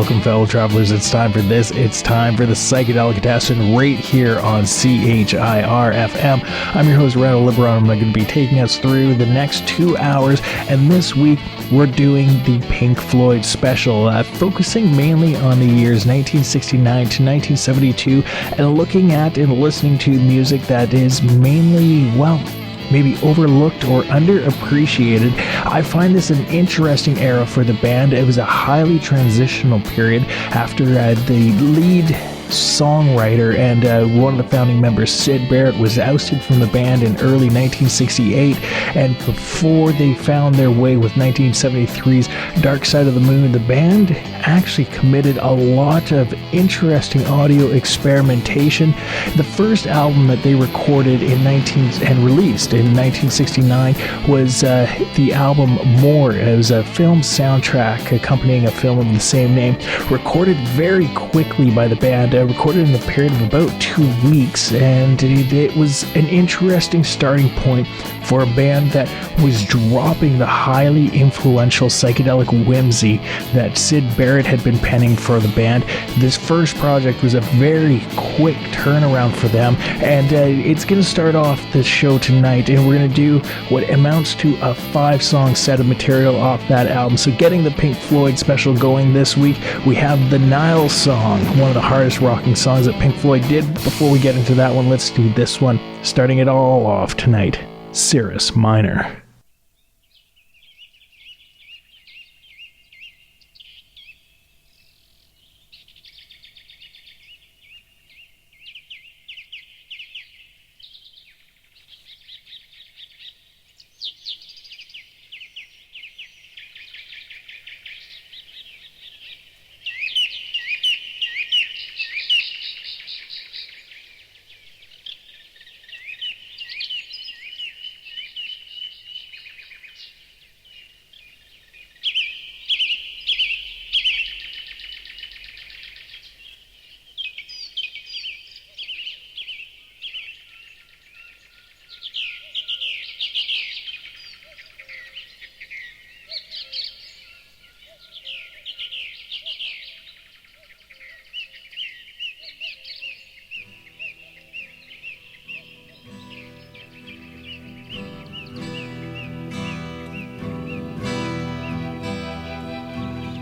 Welcome, fellow travelers. It's time for this. It's time for the Psychedelicatessen right here on CHIR FM. I'm your host, Randall Liberon. I'm going to be taking us through the next 2 hours, and this week we're doing the Pink Floyd special, focusing mainly on the years 1969 to 1972, and looking at and listening to music that is mainly, well, maybe overlooked or underappreciated. I find this an interesting era for the band. It was a highly transitional period after the lead songwriter and one of the founding members, Syd Barrett, was ousted from the band in early 1968, and before they found their way with 1973's Dark Side of the Moon, the band actually committed a lot of interesting audio experimentation. The first album that they recorded and released in 1969 was the album More. It was a film soundtrack accompanying a film of the same name, recorded very quickly by the band, recorded in a period of about 2 weeks, and it was an interesting starting point for a band that was dropping the highly influential psychedelic whimsy that Syd Barrett had been penning for the band. This first project was a very quick turnaround for them, and it's going to start off the show tonight, and we're going to do what amounts to a 5-song set of material off that album. So getting the Pink Floyd special going this week, we have the Nile song, one of the hardest rocking songs that Pink Floyd did. Before we get into that one, let's do this one, starting it all off tonight, Cirrus Minor.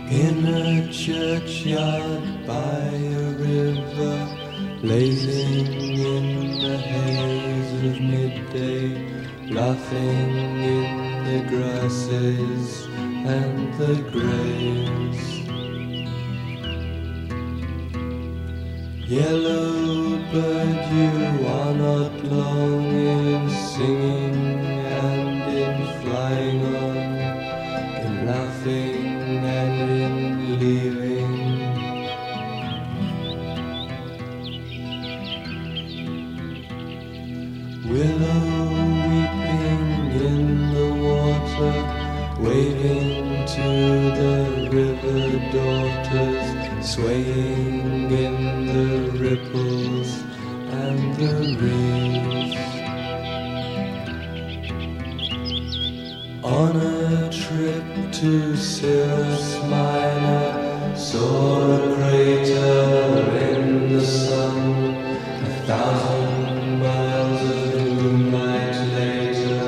In a churchyard by a river, blazing in the haze of midday, laughing in the grasses and the graves. Yellow bird, you are not long in singing and in flying on, in laughing and in leaving. Willow weeping in the water, waving to the river daughters, swaying in the ripples and the reeds. On a trip to Cirrus Minor, saw a crater in the sun, 1,000 miles of moonlight later.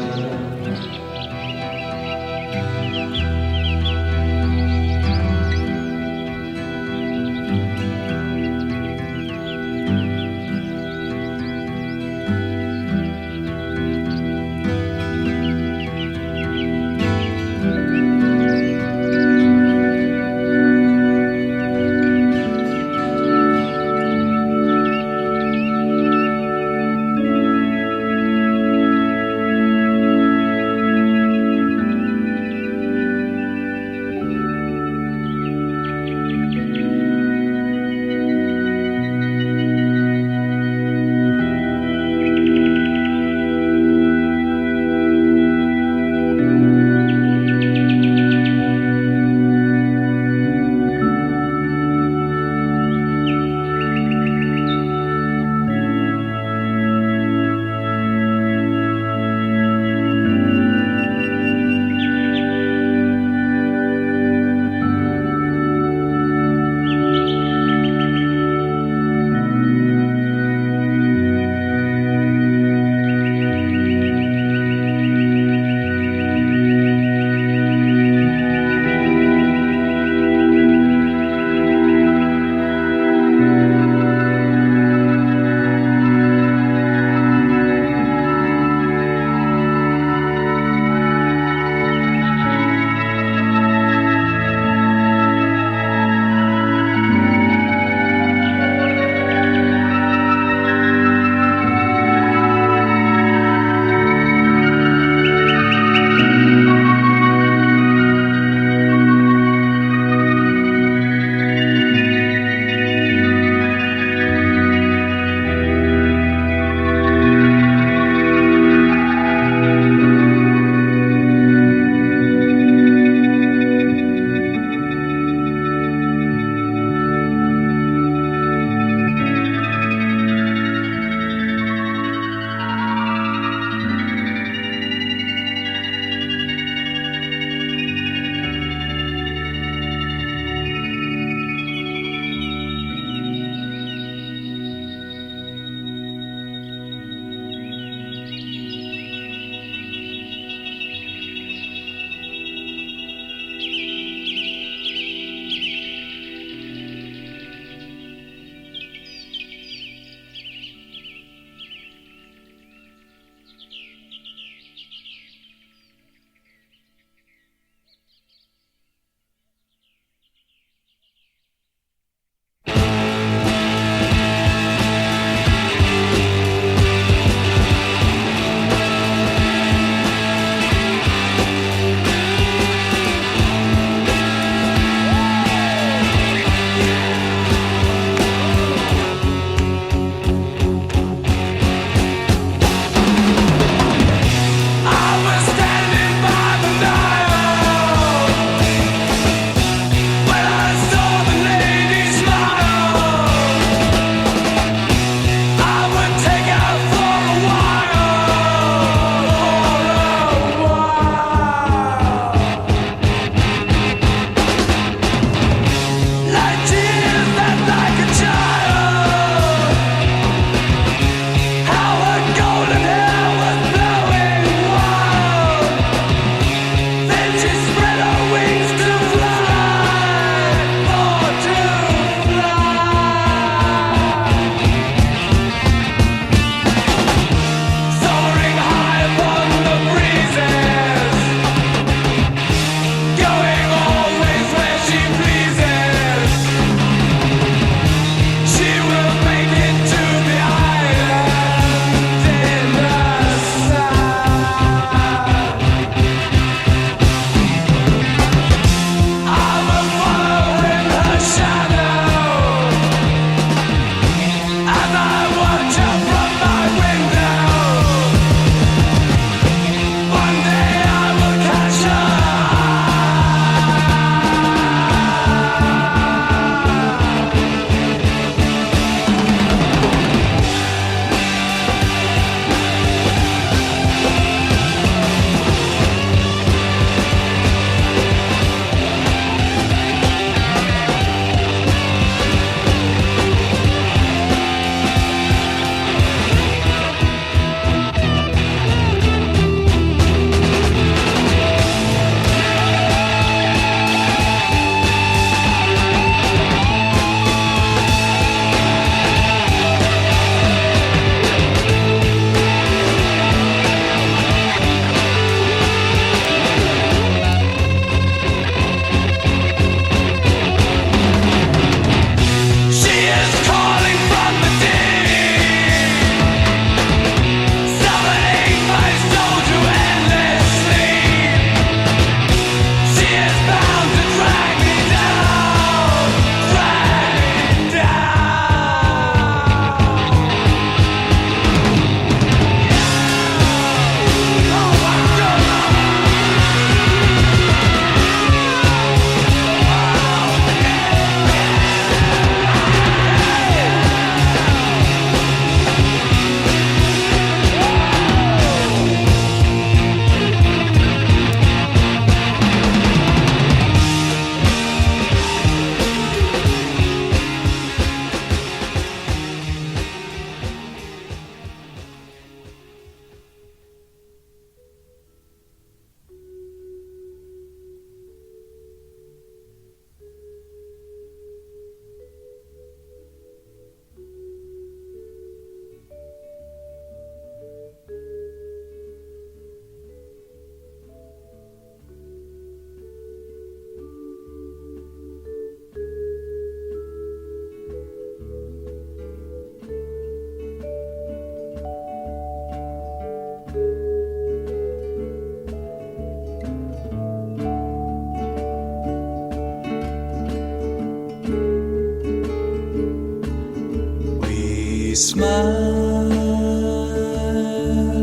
smile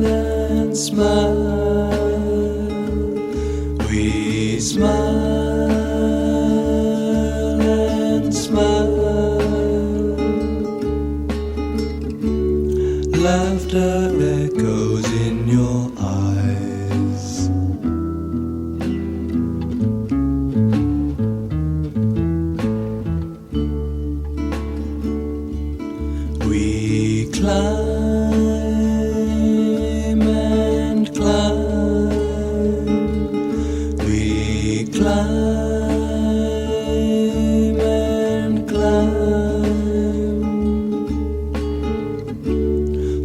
and smile. We smile and smile. Laughter echoes in your eyes. We climb and climb. We climb and climb.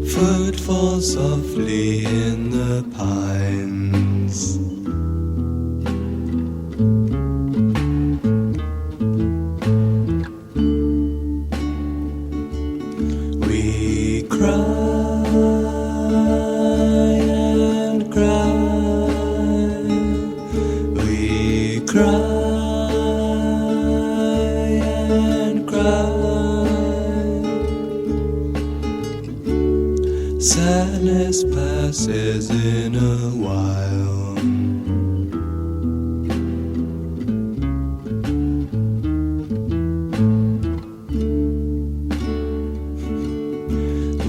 Footfall softly in the pines. We cry and cry. We cry and cry. Sadness passes in a while.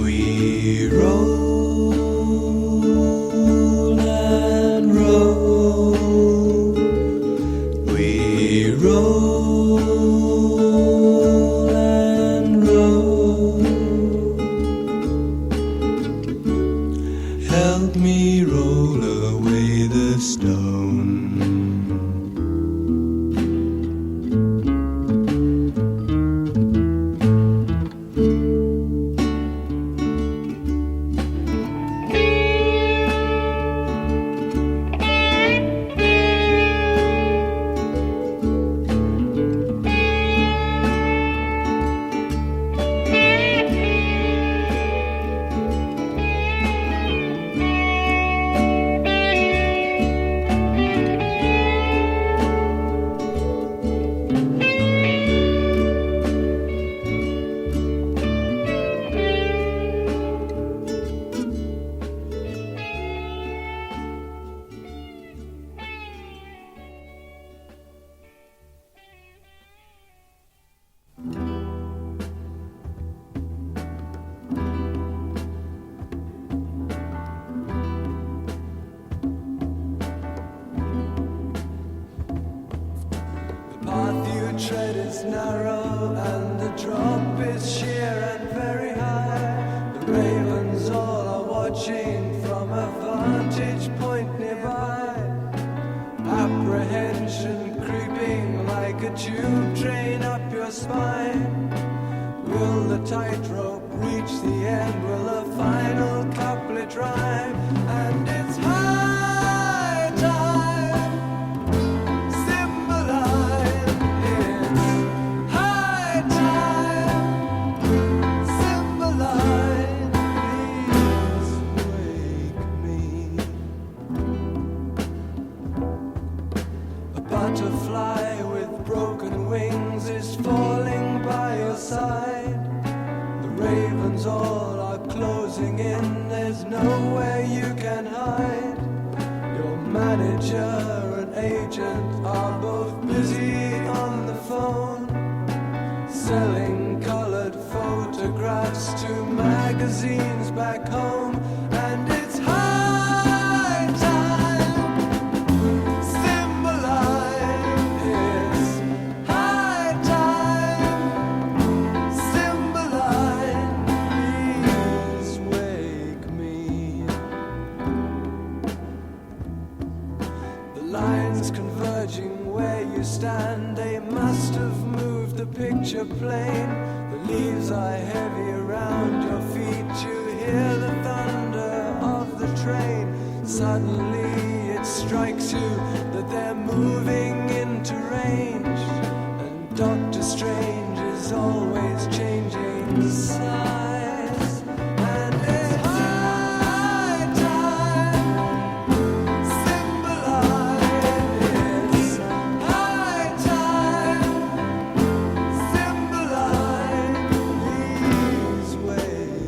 We roll and roll. We roll and roll. Help me roll away the stone. The path you tread is narrow and the drop is sheer and very high. The ravens all are watching from a vantage point nearby. Apprehension creeping like a tube train up your spine. Will the tightrope reach the end? Will the final couplet rhyme? And it's high time. Cymbeline, it's high time. Cymbeline, please wake me. A butterfly with broken wings is falling by your side. The ravens all are closing in, there's nowhere you can hide. Your manager and agent are both busy on the phone, selling colored photographs to magazines back home. And it's high time. Cymbeline, it's high time. Cymbeline, please wake me. The lines converging where you stand, they must have moved the picture plane. The leaves are heavy around your feet, you hear the thunder of the train. Suddenly it strikes you that they're moving into range, and Doctor Strange is always changing size. And it's high time. Cymbeline, it's high time. Cymbeline, please wake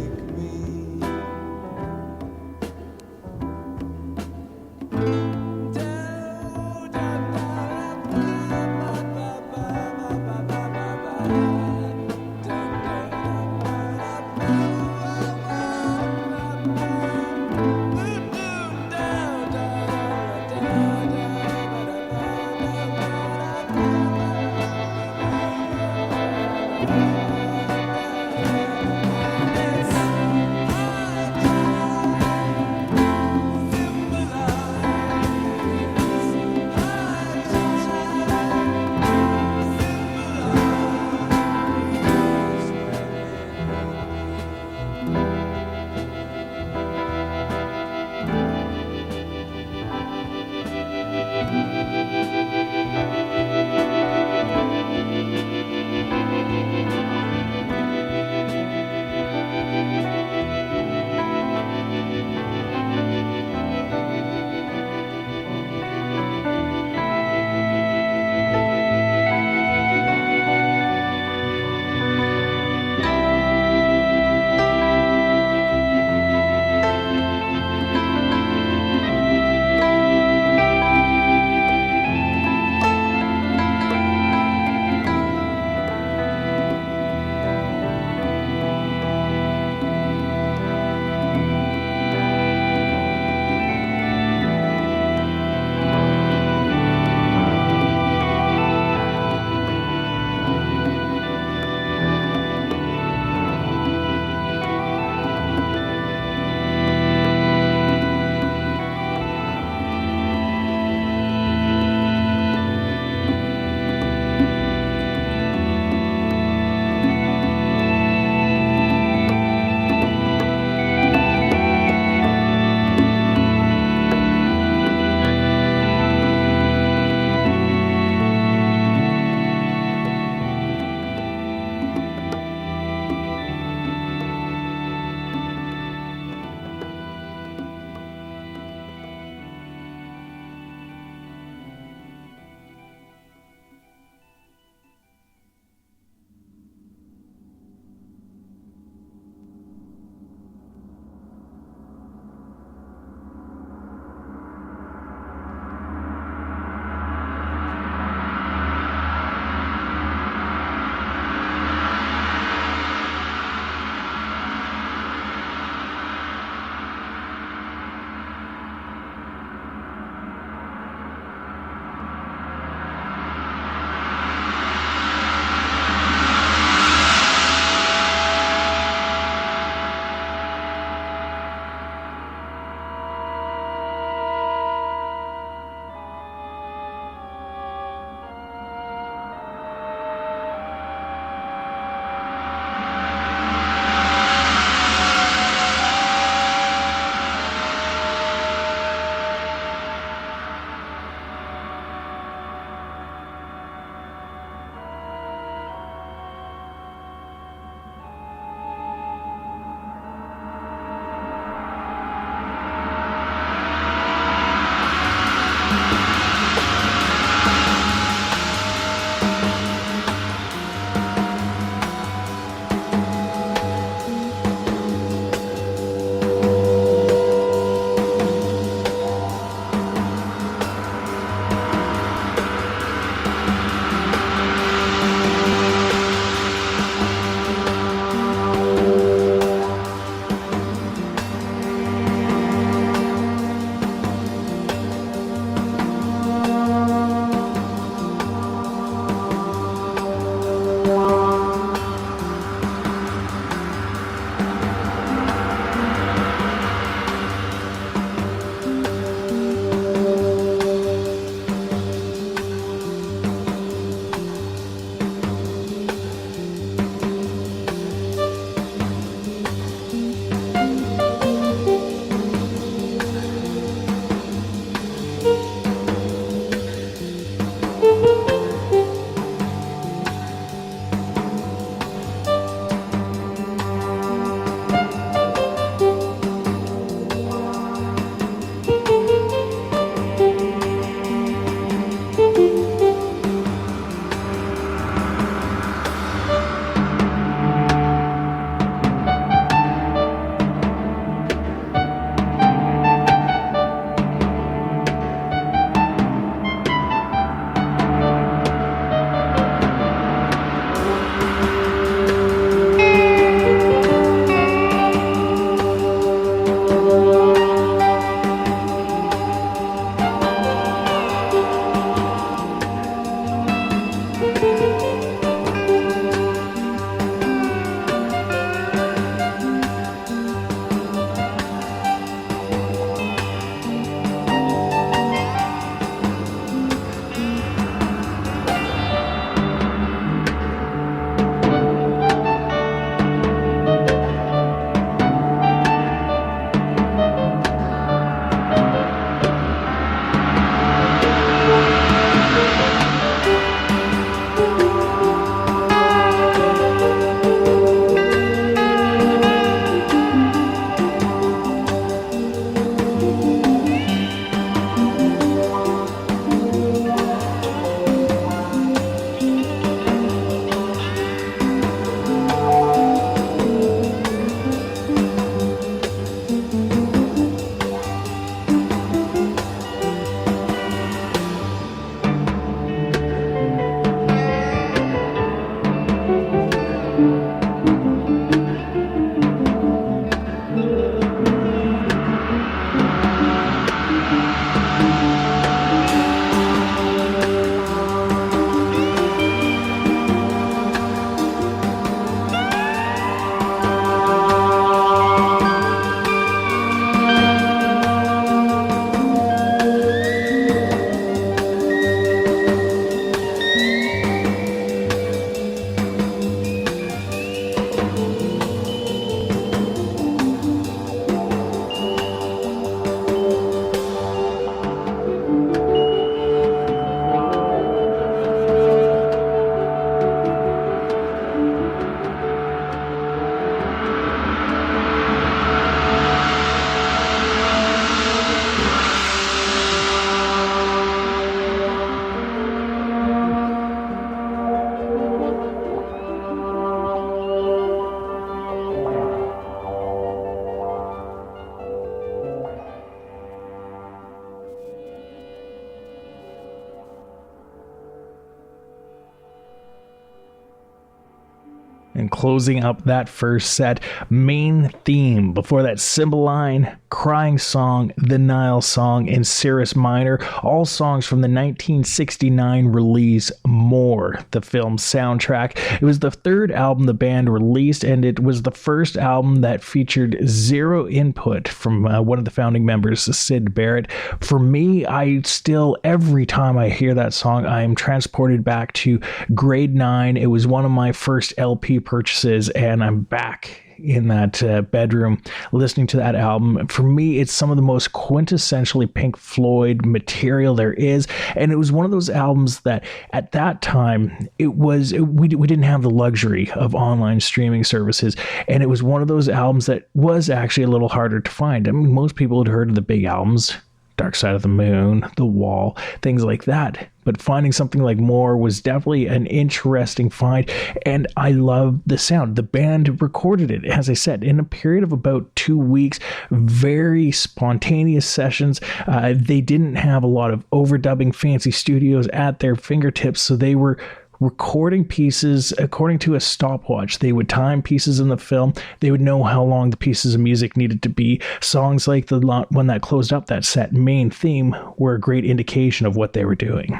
closing up that first set. Main Theme. Before that, Cymbeline, Crying Song, The Nile Song, and Cirrus Minor. All songs from the 1969 release More, the film's soundtrack. It was the third album the band released, and it was the first album that featured zero input from one of the founding members, Syd Barrett. For me, every time I hear that song, I am transported back to grade 9. It was one of my first LP purchases, and I'm back in that bedroom listening to that album. For me, it's some of the most quintessentially Pink Floyd material there is, and it was one of those albums that at that time we didn't have the luxury of online streaming services, and it was one of those albums that was actually a little harder to find. I mean, most people had heard of the big albums, Dark Side of the Moon, The Wall, things like that. But finding something like More was definitely an interesting find, and I love the sound. The band recorded it, as I said, in a period of about 2 weeks, very spontaneous sessions. They didn't have a lot of overdubbing fancy studios at their fingertips, so they were recording pieces according to a stopwatch. They would time pieces in the film. They would know how long the pieces of music needed to be. Songs like the one that closed up that set, Main Theme, were a great indication of what they were doing.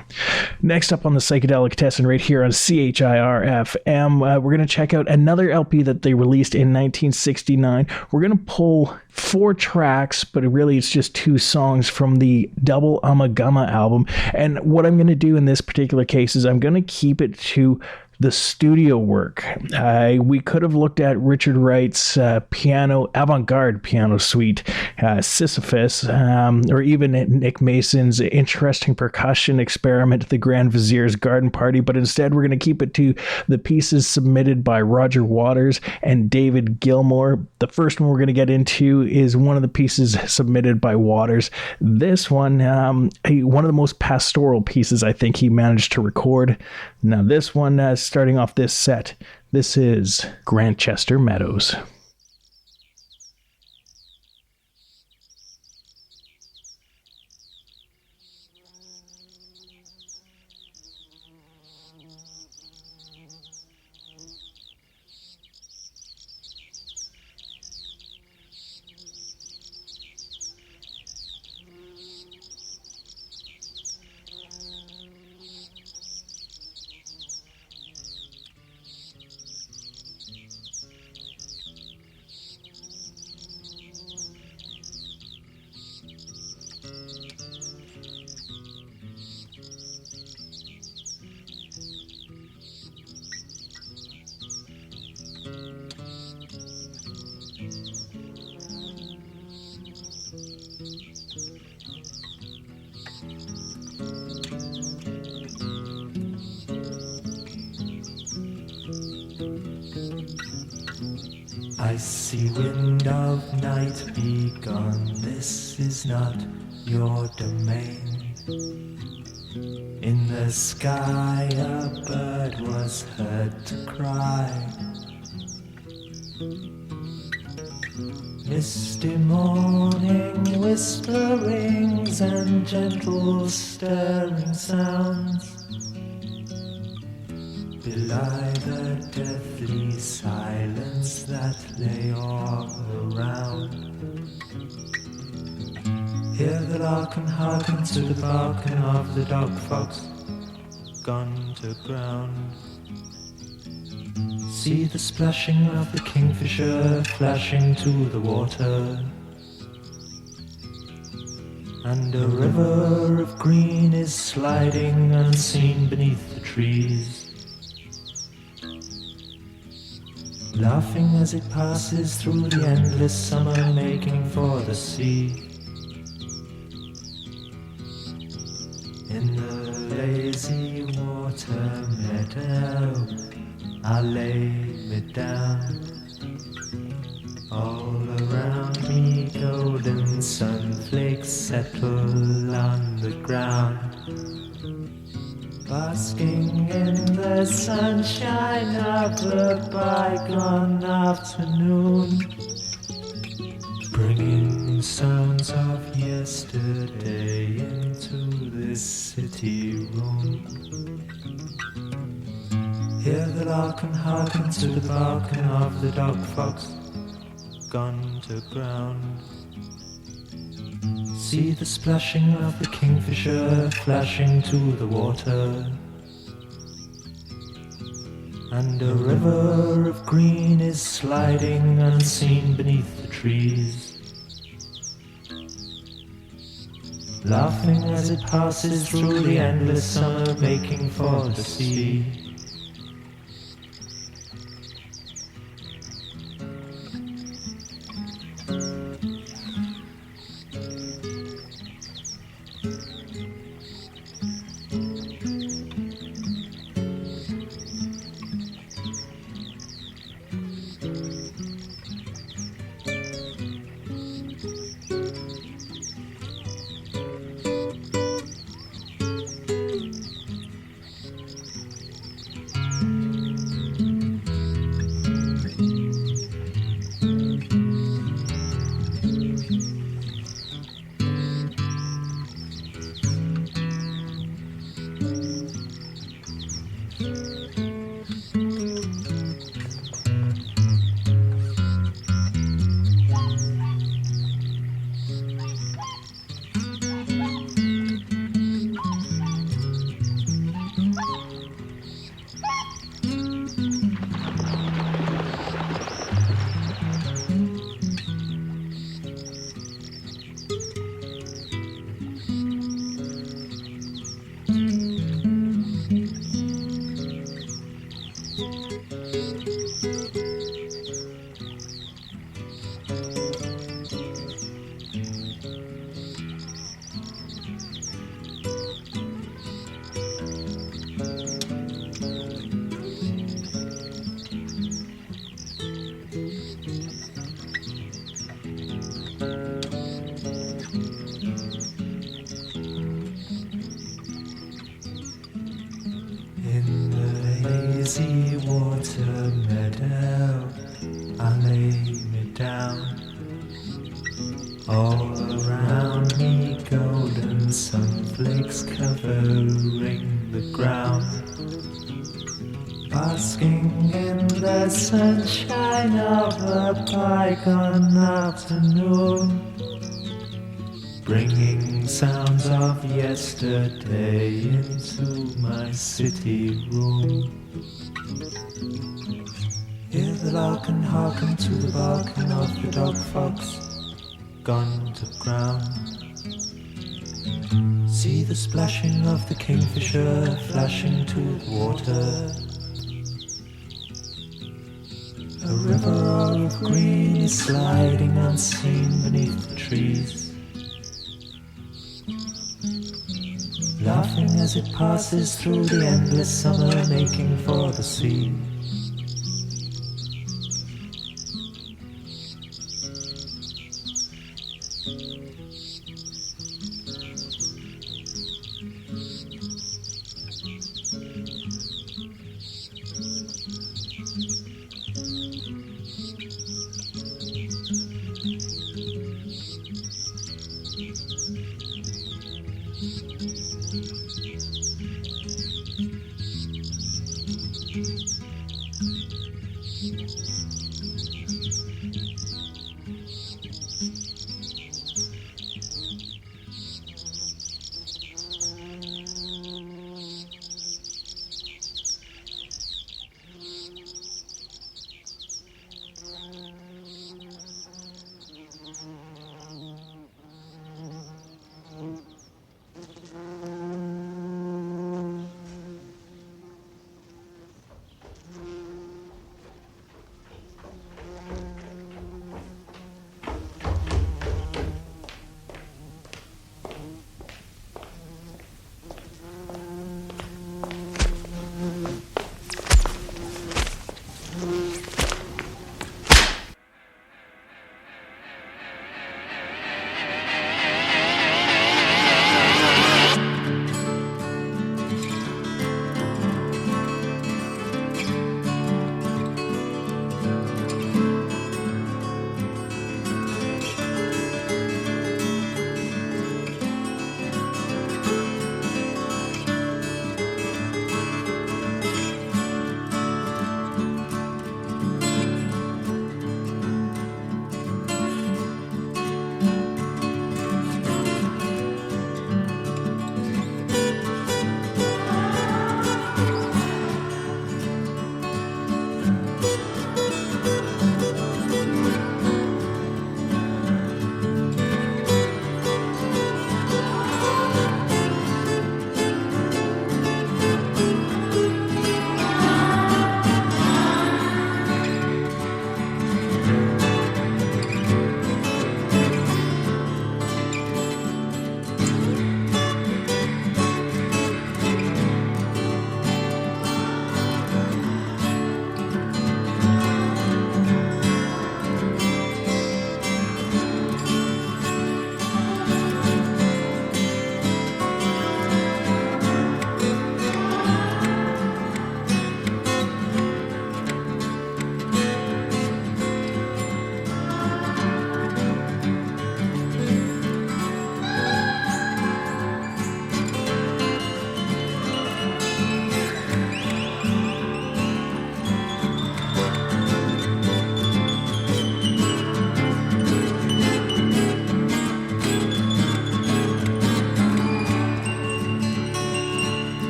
Next up on the Psychedelicatessen right here on CHIR FM, we're going to check out another LP that they released in 1969. We're going to pull 4 tracks, but really it's just 2 songs from the Double Ummagumma album. And what I'm going to do in this particular case is I'm going to keep it to the studio work. We could have looked at Richard Wright's avant-garde piano suite, Sisyphus, or even Nick Mason's interesting percussion experiment, The Grand Vizier's Garden Party, but instead we're going to keep it to the pieces submitted by Roger Waters and David Gilmour. The first one we're going to get into is one of the pieces submitted by Waters. This one, one of the most pastoral pieces I think he managed to record. Now this one, starting off this set, this is Grantchester Meadows. I see wind of night be gone, this is not your domain. In the sky a bird was heard to cry. Misty morning whisperings and gentle stirring sounds belie the deathly silence that lay all around. Hear the lark and hearken to the barking of the dog fox gone to ground. See the splashing of the kingfisher flashing to the water, and a river of green is sliding unseen beneath the trees, laughing as it passes through the endless summer, making for the sea. In the lazy water meadow I lay me down. All around me golden sunflakes settle on the ground, basking in the sunshine of the bygone afternoon, bringing sounds of yesterday into this city room. Hear the lark and hearken to the barking of the dog fox gone to ground. See the splashing of the kingfisher flashing to the water, and a river of green is sliding unseen beneath the trees, laughing as it passes through the endless summer, making for the sea. Lazy water meadow, I lay me down. All around me golden sunflakes covering the ground, basking in the sunshine of a bygone afternoon, bringing sounds of yesterday into my city room. Hear the lark and hearken to the barking of the dog fox gone to ground. See the splashing of the kingfisher flashing to the water. A river of green is sliding unseen beneath the trees, laughing as it passes through the endless summer, making for the sea.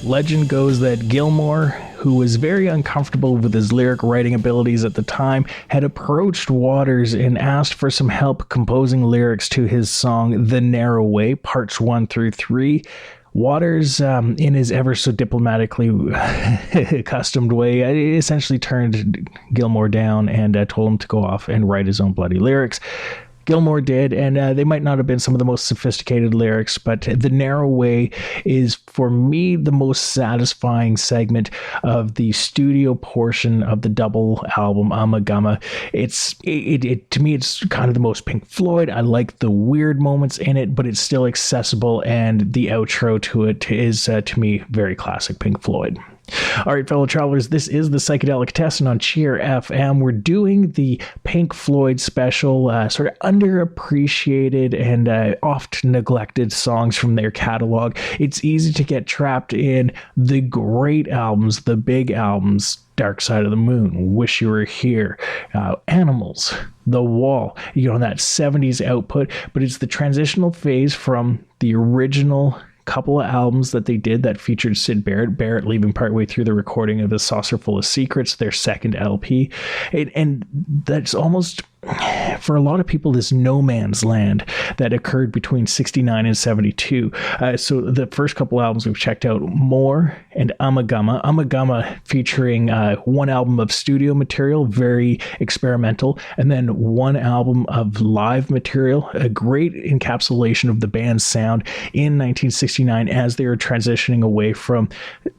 Legend goes that Gilmour, who was very uncomfortable with his lyric writing abilities at the time, had approached Waters and asked for some help composing lyrics to his song The Narrow Way, parts 1 through 3. Waters, in his ever so diplomatically accustomed way, essentially turned Gilmour down and told him to go off and write his own bloody lyrics. Gilmour did, and they might not have been some of the most sophisticated lyrics, but The Narrow Way is, for me, the most satisfying segment of the studio portion of the double album, Amagama. To me, it's kind of the most Pink Floyd. I like the weird moments in it, but it's still accessible, and the outro to it is, to me, very classic Pink Floyd. All right, fellow travelers, this is the Psychedelicatessen on GICR FM. We're doing the Pink Floyd special, sort of underappreciated and oft neglected songs from their catalog. It's easy to get trapped in the great albums, the big albums, Dark Side of the Moon, Wish You Were Here, Animals, The Wall, that 70s output, but it's the transitional phase from the original couple of albums that they did that featured Syd Barrett leaving partway through the recording of A Saucer Full of Secrets, their second LP. And that's almost, for a lot of people, this no man's land that occurred between 69 and 72. So the first couple albums we've checked out, More and Amagama. Amagama featuring one album of studio material, very experimental, and then one album of live material, a great encapsulation of the band's sound in 1969 as they were transitioning away from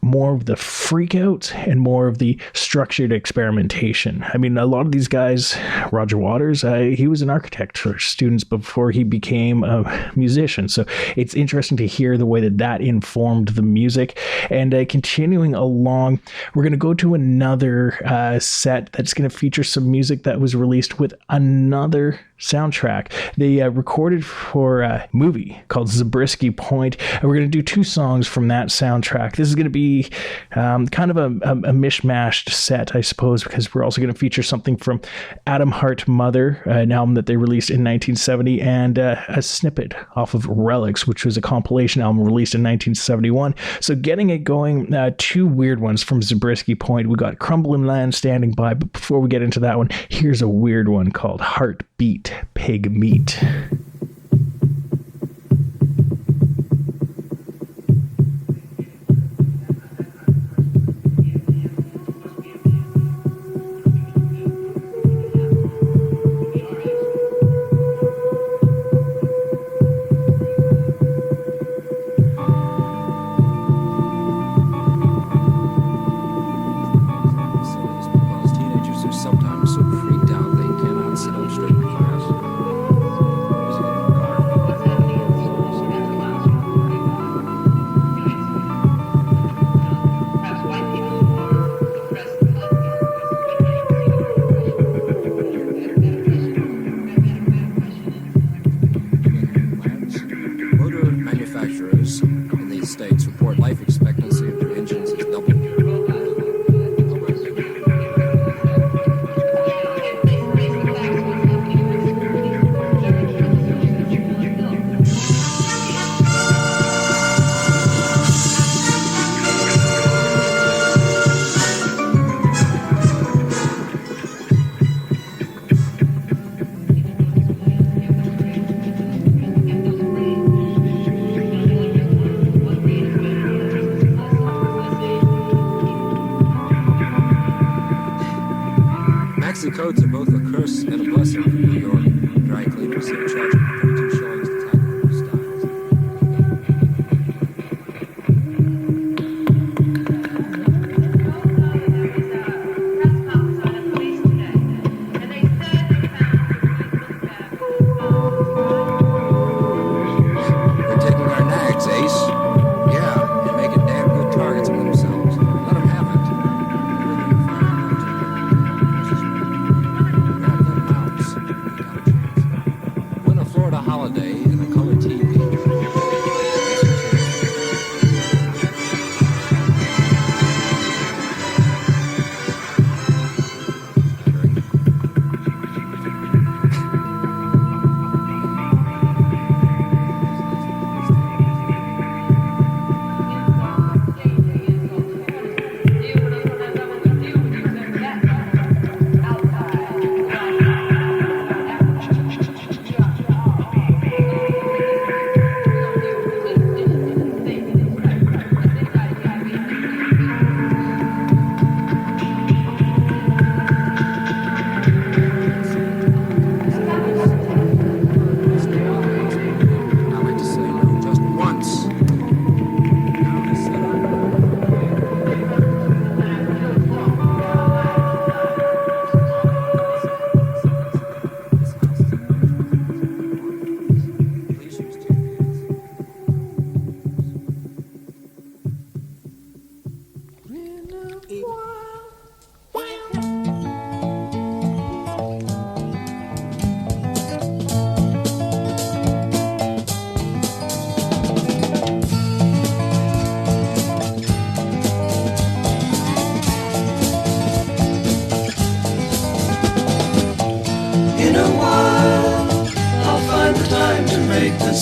more of the freak out and more of the structured experimentation. I mean, a lot of these guys, Roger Waters, he was an architecture student before he became a musician. So it's interesting to hear the way that informed the music. And continuing along, we're going to go to another set that's going to feature some music that was released with another soundtrack. They recorded for a movie called Zabriskie Point, and we're going to do two songs from that soundtrack. This is going to be kind of a mishmashed set, I suppose, because we're also going to feature something from Adam Hart Mother, an album that they released in 1970, and a snippet off of Relics, which was a compilation album released in 1971. So getting it going, two weird ones from Zabriskie Point. We got Crumbling Land standing by, but before we get into that one, here's a weird one called Heartbeat Pig Meat. Coats are both a curse and a blessing for New York. Dry cleaners are charging 32 shillings to tackle those styles. They're taking our nags, Ace. Yeah, and making damn good targets of themselves. Let them have it. Grab them mounts.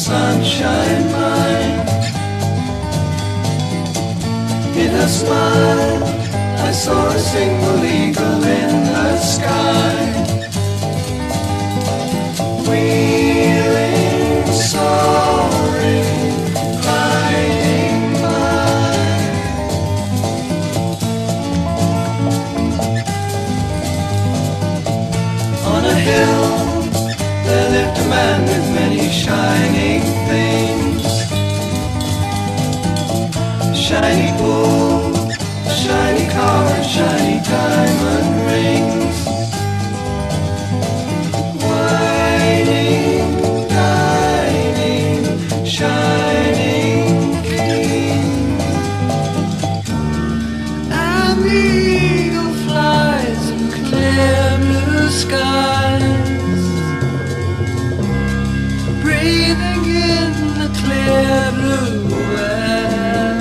sunshine mine. In her smile, I saw a single eagle in the sky, wheeling, soaring, gliding by. On a hill, there lived a man with many shining things. Shiny pool, a shiny car, and shiny diamond rings. Whining, dining, shining king. And the eagle flies in clear blue skies, breathing in the clear blue air.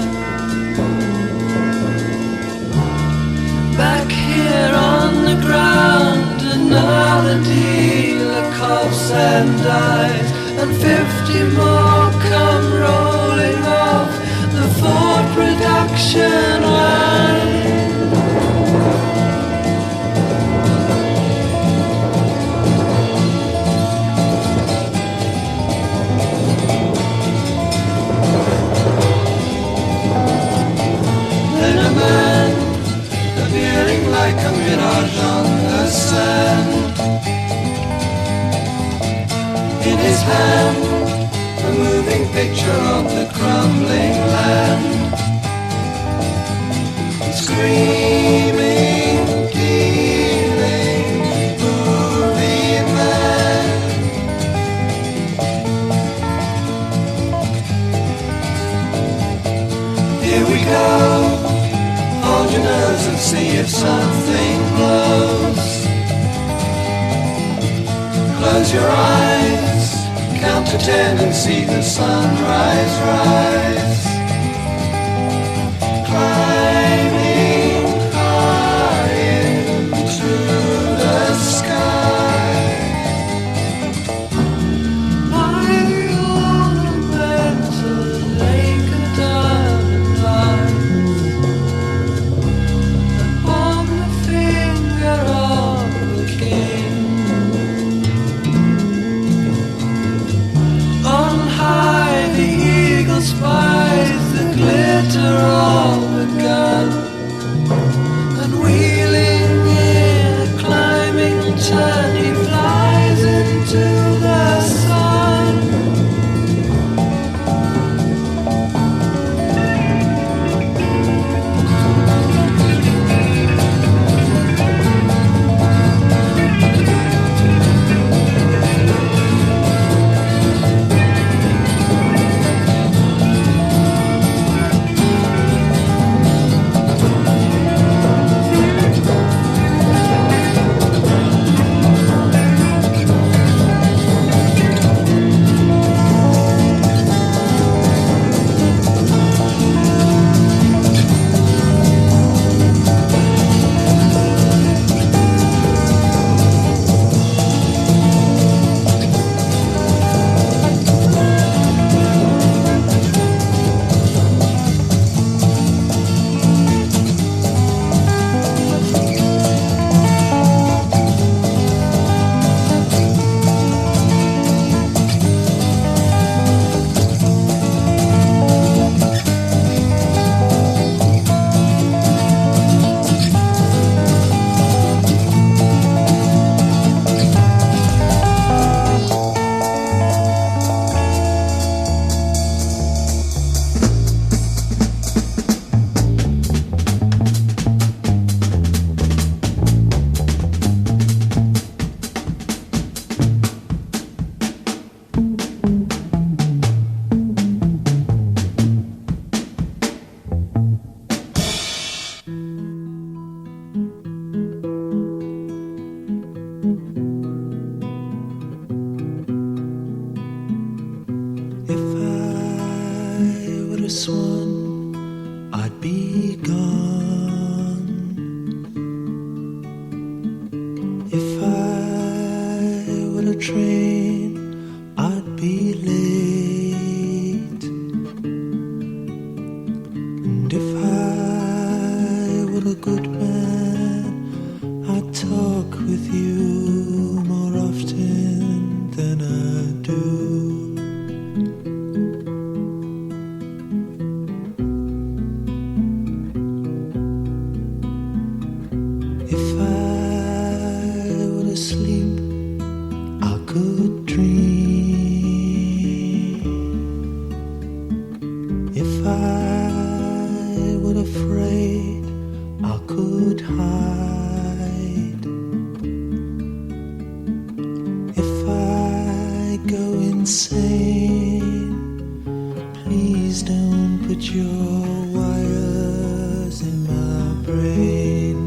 Back here on the ground, another dealer coughs and dies, and 50 more come rolling off the Ford production line. Then a man, appearing like a mirage on the sand, in his hand, a moving picture of the crumbling land. Screaming, dealing, movie man. Here we go. Hold your nose and see if something blows. Close your eyes, count to 10 and see the sunrise rise. Climbing high into the sky. By the ornamental lake of diamond lights, upon the finger of the king. On high the eagle spies the glitter of the gun, and wheeling in a climbing turn he flies into the sun. train, I'd be late. If I were afraid, I could hide. If I go insane, please don't put your wires in my brain.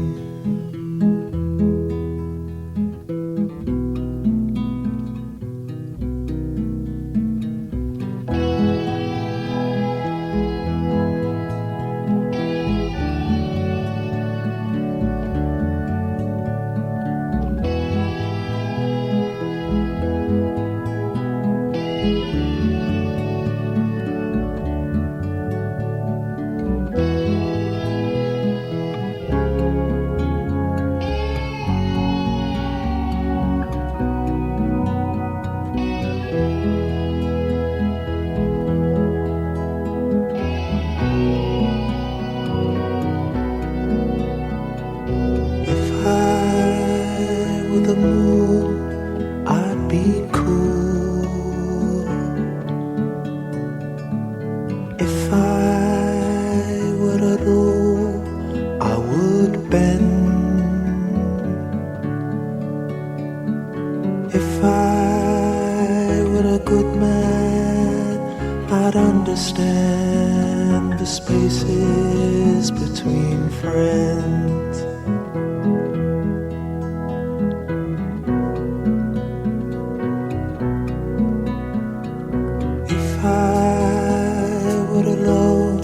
Understand the spaces between friends. If I were alone,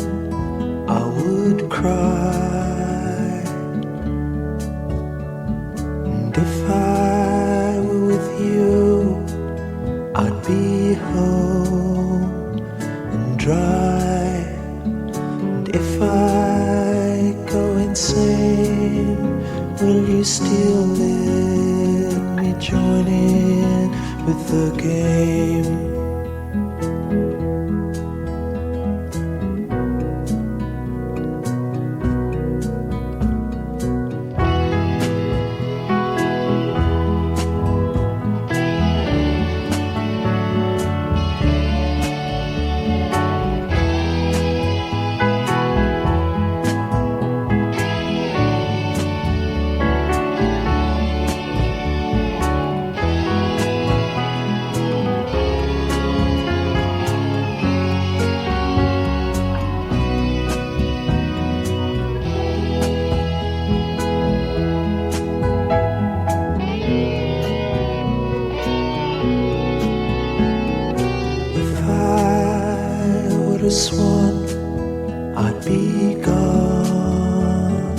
I would cry. And if I were with you, I'd be home dry. And if I go insane, will you still let me join in with the game? Swan, I'd be gone.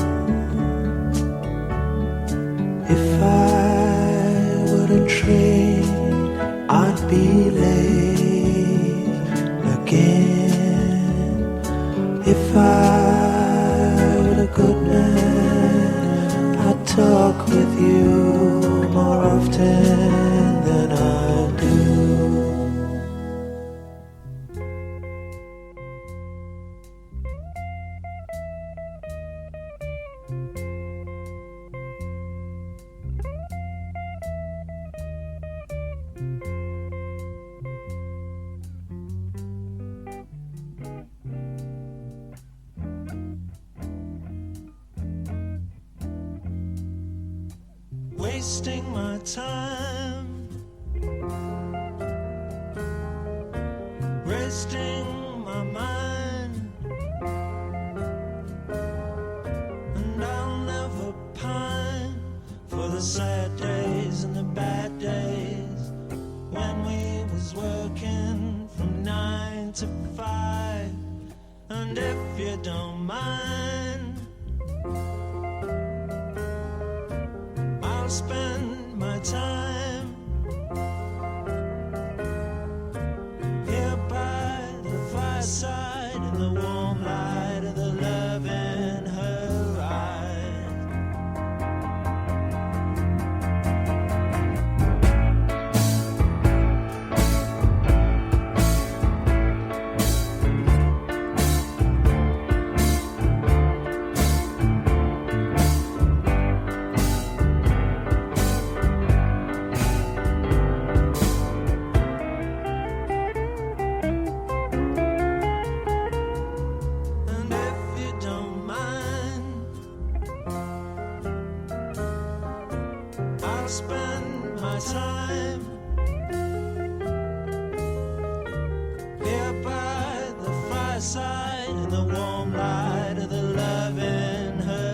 If I were a train, I'd be late again. If I were a good man, I'd talk with you more often than I do. Wasting my time, resting my mind, and I'll never pine for the sad days and the bad days when we was working from 9 to 5. And if you don't mind, I'll spend my time here by the fireside in the warm light of the love in her eyes. spend my time here by the fireside in the warm light of the love in her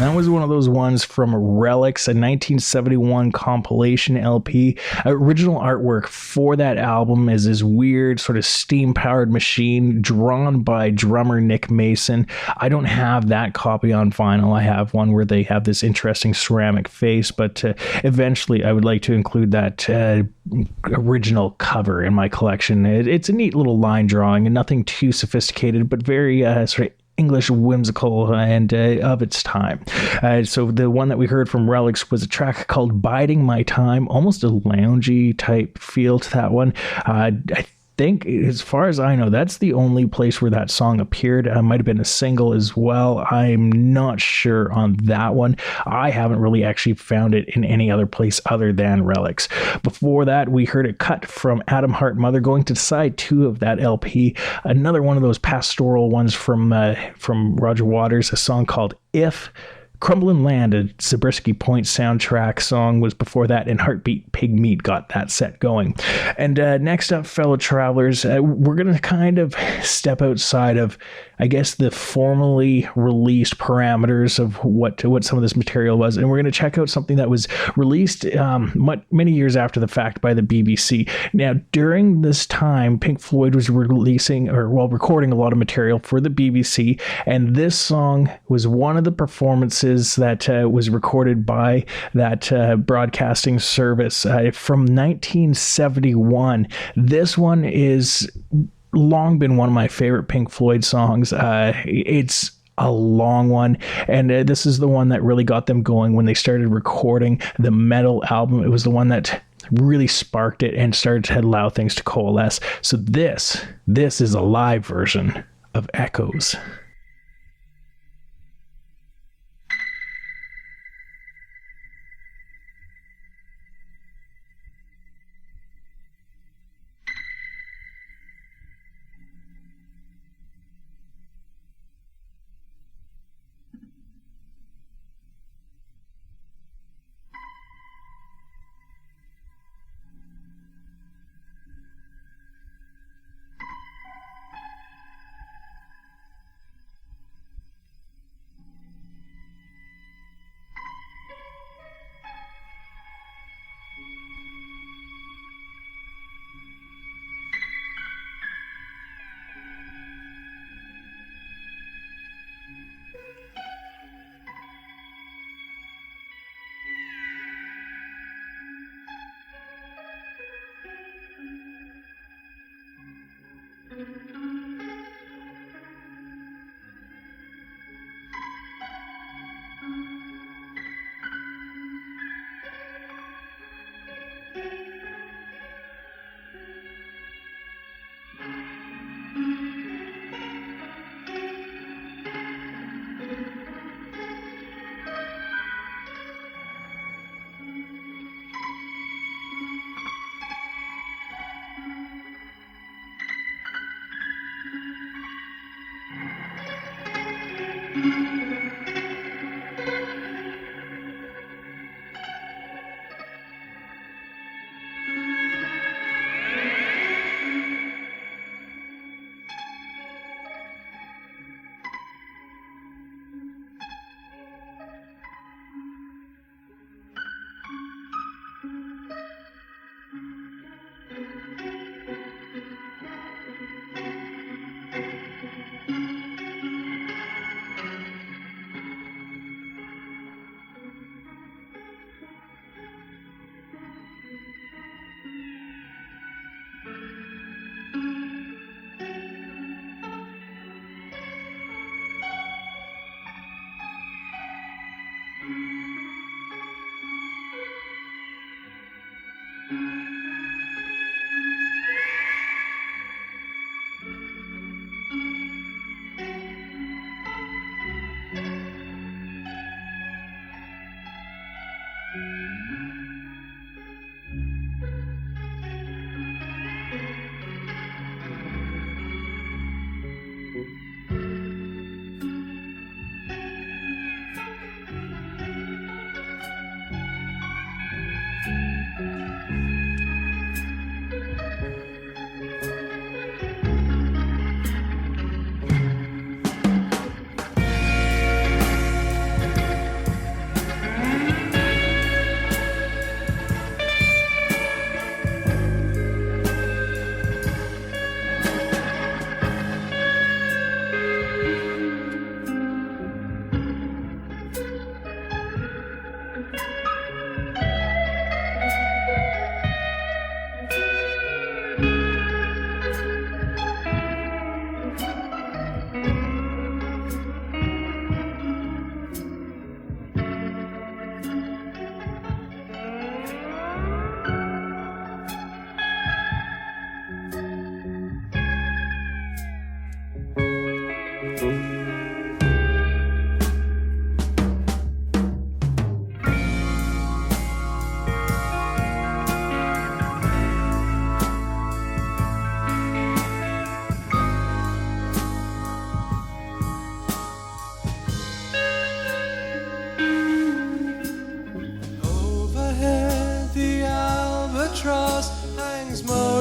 That was one of those ones from Relics, a 1971 compilation LP. Original artwork for that album is this weird sort of steam-powered machine drawn by drummer Nick Mason. I don't have that copy on vinyl. I have one where they have this interesting ceramic face, but eventually I would like to include that original cover in my collection. It's a neat little line drawing and nothing too sophisticated, but very sort of English whimsical and of its time. So the one that we heard from Relics was a track called Biding My Time, almost a loungy type feel to that one. I think, as far as I know, that's the only place where that song appeared. It might have been a single as well. I'm not sure on that one. I haven't really actually found it in any other place other than Relics. Before that, we heard a cut from Adam Hart Mother, going to side 2 of that LP. Another one of those pastoral ones from Roger Waters, a song called If. Crumbling Land, a Zabriskie Point soundtrack song, was before that, and Heartbeat Pig Meat got that set going. And next up, fellow travelers, we're going to kind of step outside of, I guess, the formally released parameters of what some of this material was, and we're going to check out something that was released many years after the fact by the BBC. Now, during this time, Pink Floyd was recording a lot of material for the BBC, and this song was one of the performances pieces that was recorded by that broadcasting service from 1971. This one is long been one of my favorite Pink Floyd songs. It's a long one, and this is the one that really got them going when they started recording the Metal album. It was the one that really sparked it and started to allow things to coalesce. So this is a live version of Echoes.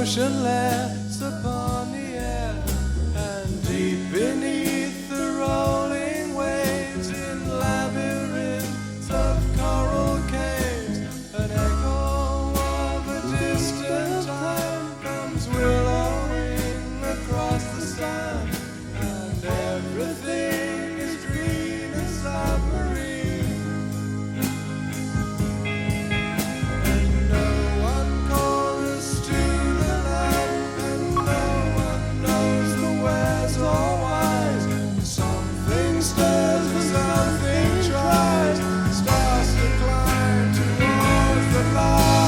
motionless upon the air, and deep beneath the rolling waves, in labyrinths of coral caves, an echo of a distant time comes willowing across the sand, and everything is green and submarine. stirs when something tries, starts to climb towards the light.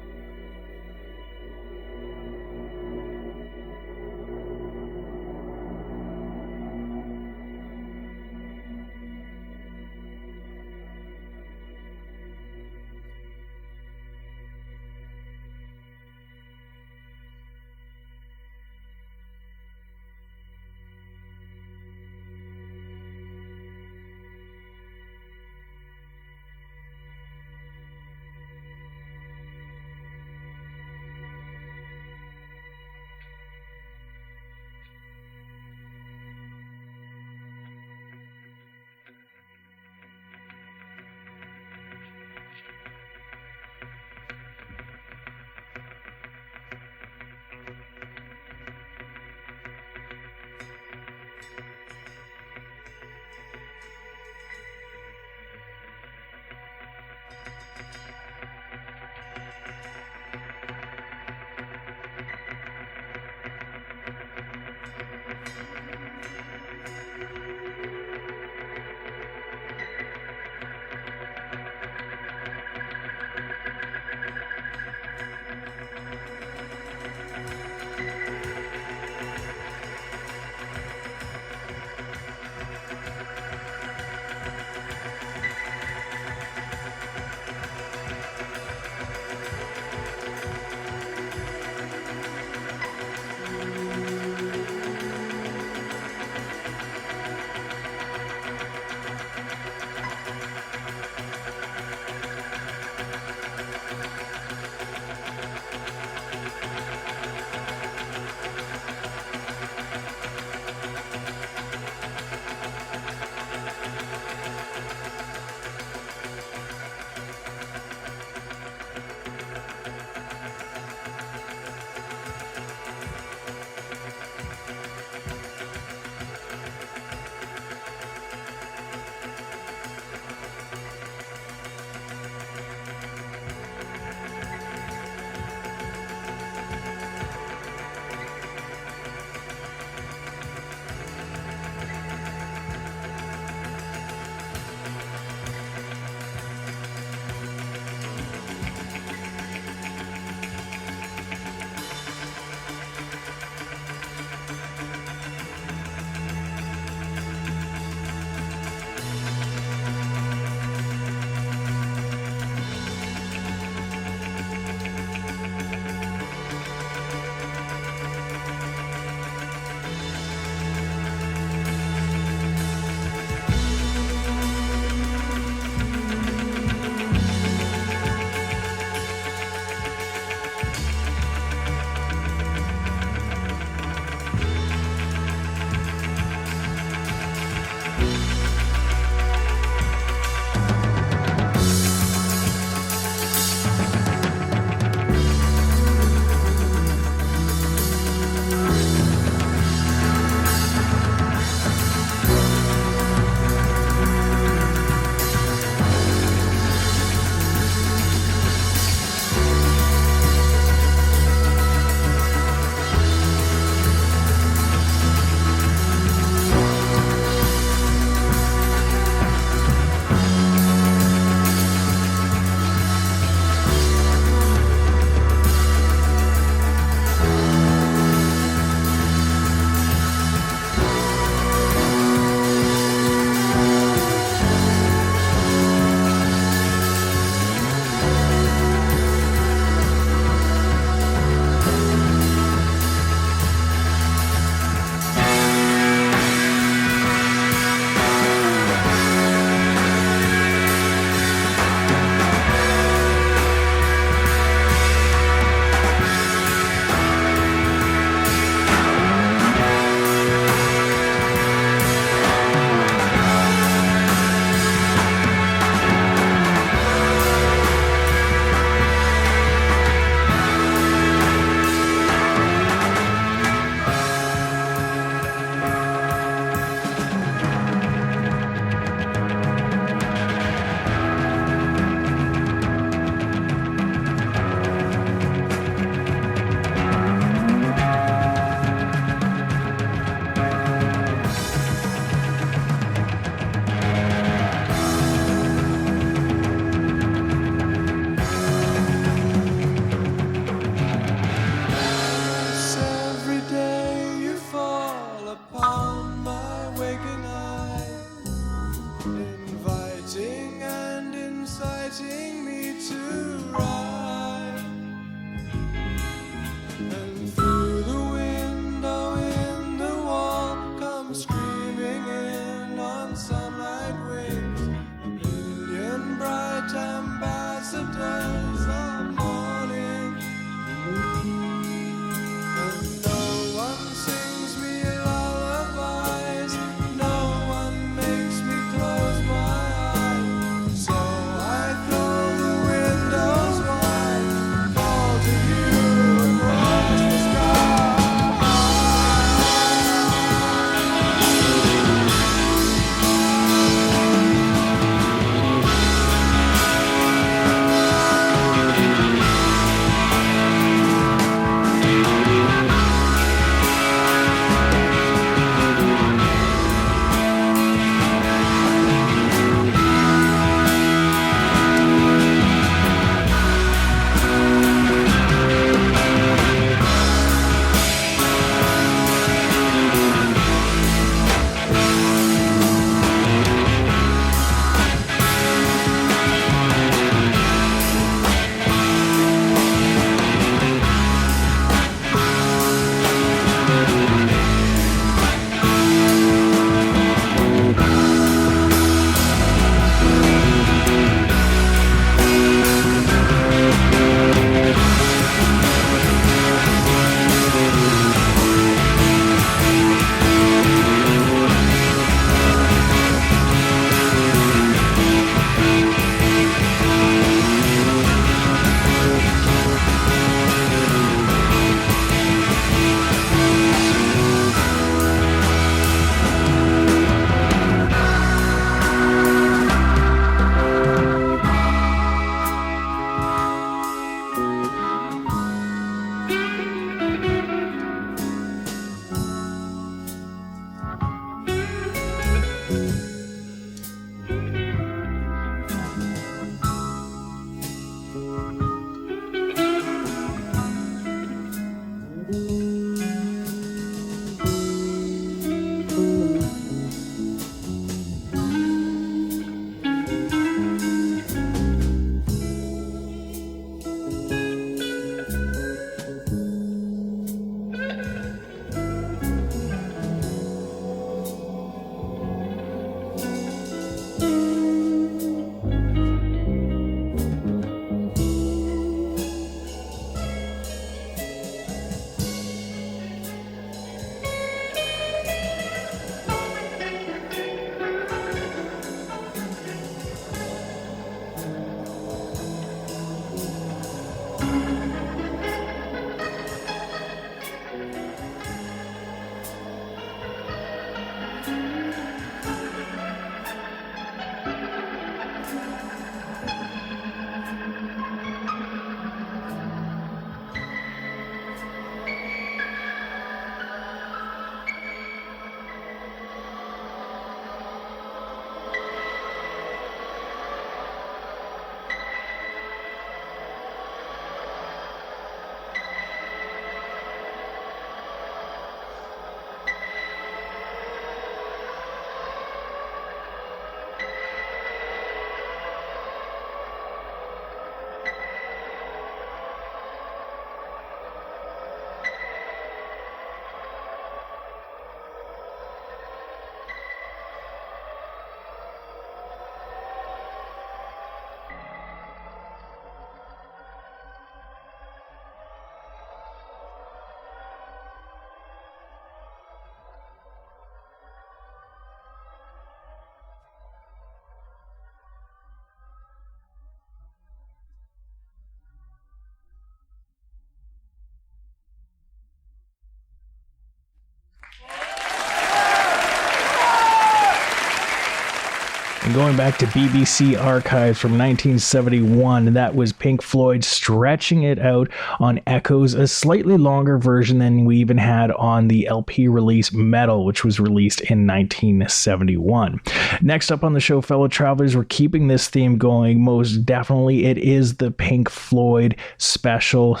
And going back to BBC archives from 1971, that was Pink Floyd stretching it out on Echoes, a slightly longer version than we even had on the LP release Metal, which was released in 1971. Next up on the show, fellow travelers, we're keeping this theme going. Most definitely, it is the Pink Floyd special.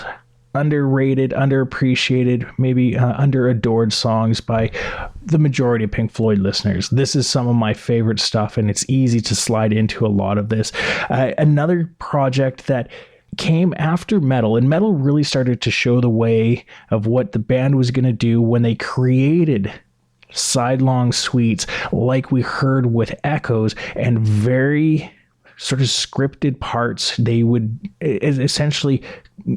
Underrated, underappreciated, maybe underadored songs by the majority of Pink Floyd listeners. This is some of my favorite stuff, and it's easy to slide into a lot of this. Another project that came after Metal, and Metal really started to show the way of what the band was going to do when they created sidelong suites like we heard with Echoes, and very sort of scripted parts. They would essentially,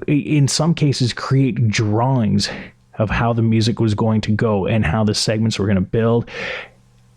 in some cases, create drawings of how the music was going to go and how the segments were going to build.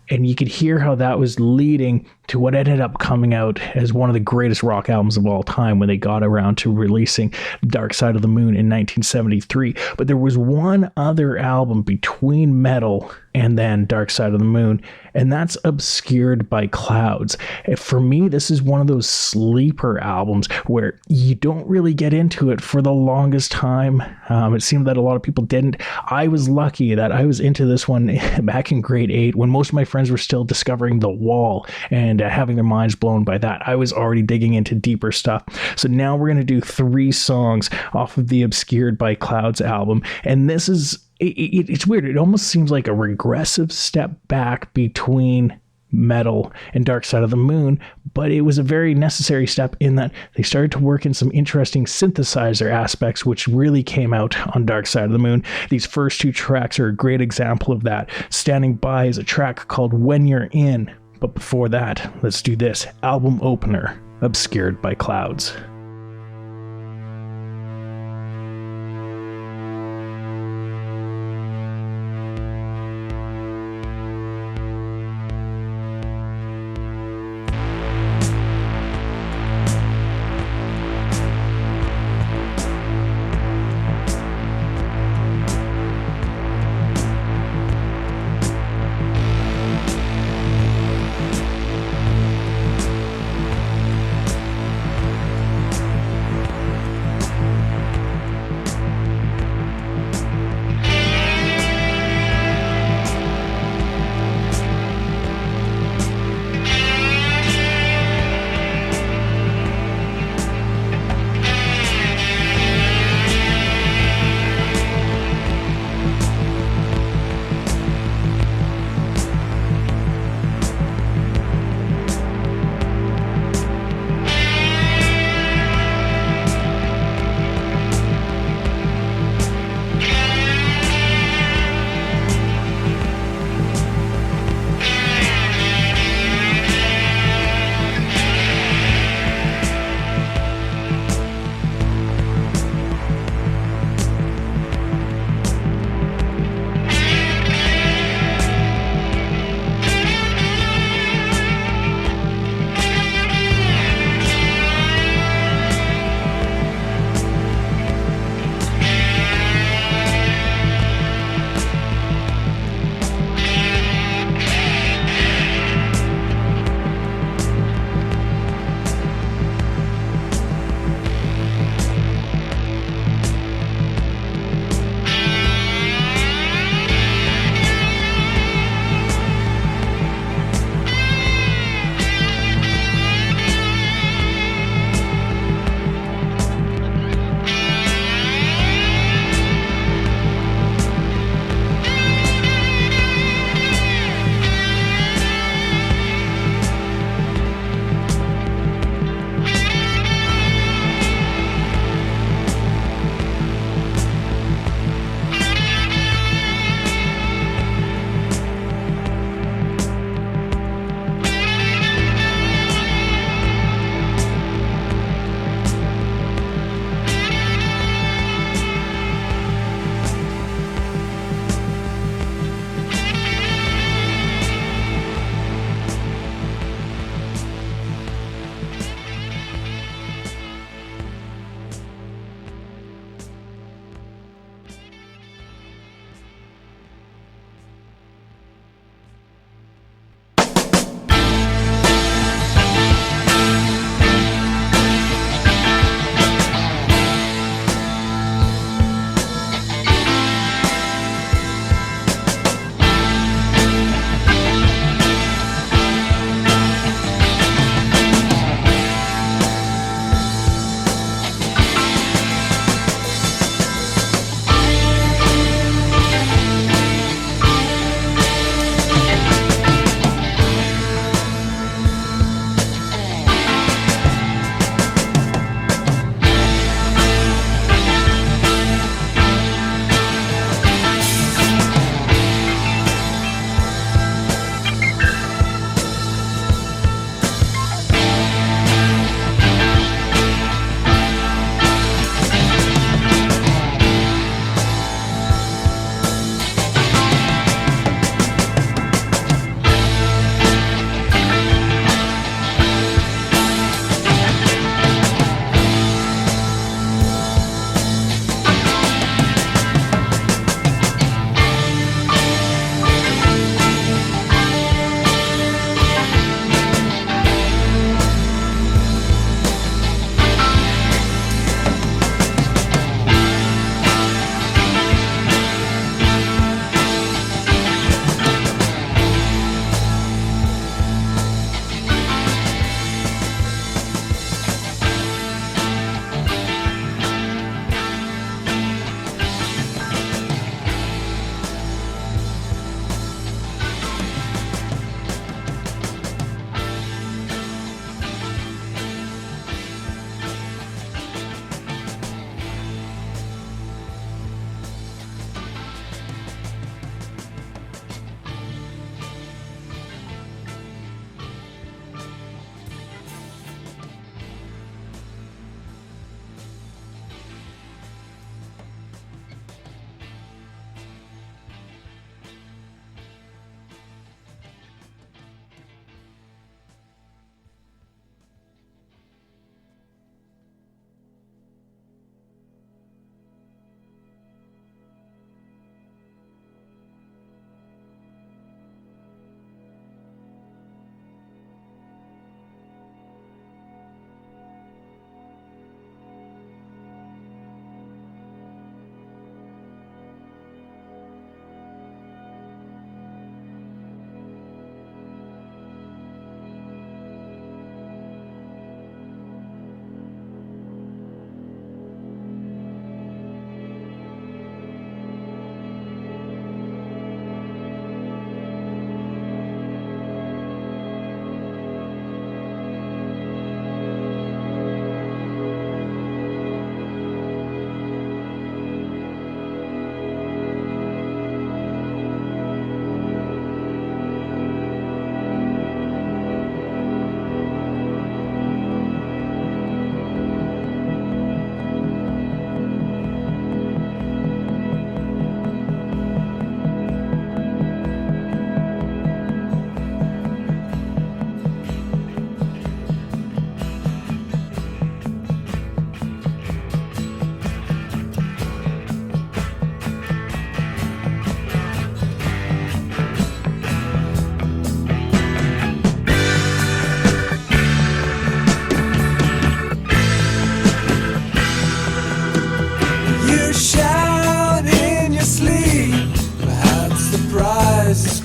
And you could hear how that was leading to what ended up coming out as one of the greatest rock albums of all time when they got around to releasing Dark Side of the Moon in 1973. But there was one other album between Metal and then Dark Side of the Moon, and that's Obscured by Clouds. For me, this is one of those sleeper albums where you don't really get into it for the longest time. It seemed that a lot of people didn't. I was lucky that I was into this one back in grade 8 when most of my friends were still discovering The Wall and having their minds blown by that. I was already digging into deeper stuff. So now we're going to do 3 songs off of the Obscured by Clouds album, and this is it's weird. It almost seems like a regressive step back between Metal and Dark Side of the Moon, but it was a very necessary step in that they started to work in some interesting synthesizer aspects, which really came out on Dark Side of the Moon. These first 2 tracks are a great example of that. Standing By is a track called When You're In, but before that, let's do this album opener, Obscured by Clouds.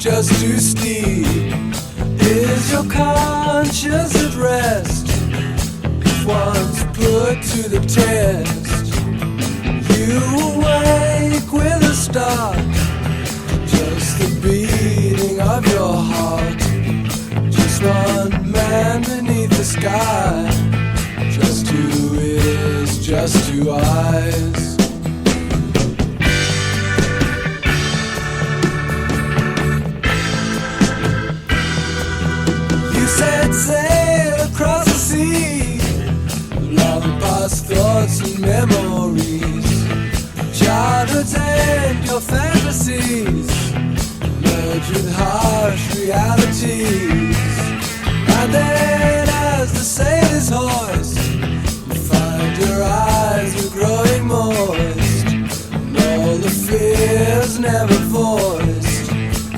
just too steep? Is your conscience at rest? If once put to the test, you awake with a start. Just the beating of your heart. Just one man beneath the sky. Just two ears, just two eyes. You set sail across the sea, long past thoughts and memories, childhood's end, your fantasies merge with harsh realities. And then as the sailors hoist, you find your eyes are growing moist, and all the fears never voiced,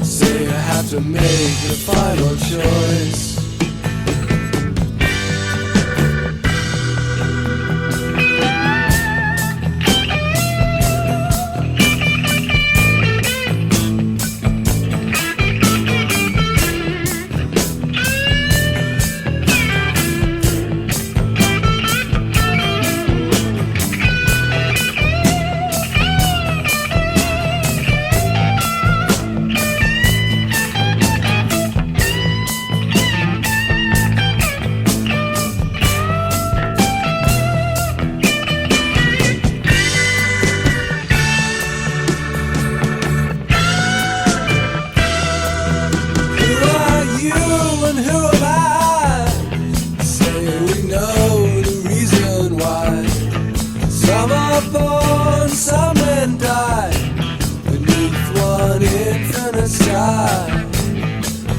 so you have to make the final choice.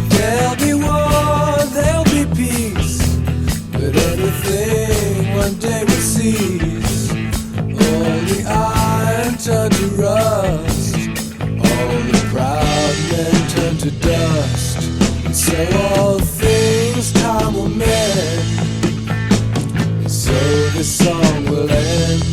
There'll be war, there'll be peace, but everything one day will cease. All the iron turned to rust, all the proud men turned to dust, and so all things time will mend, and so this song will end.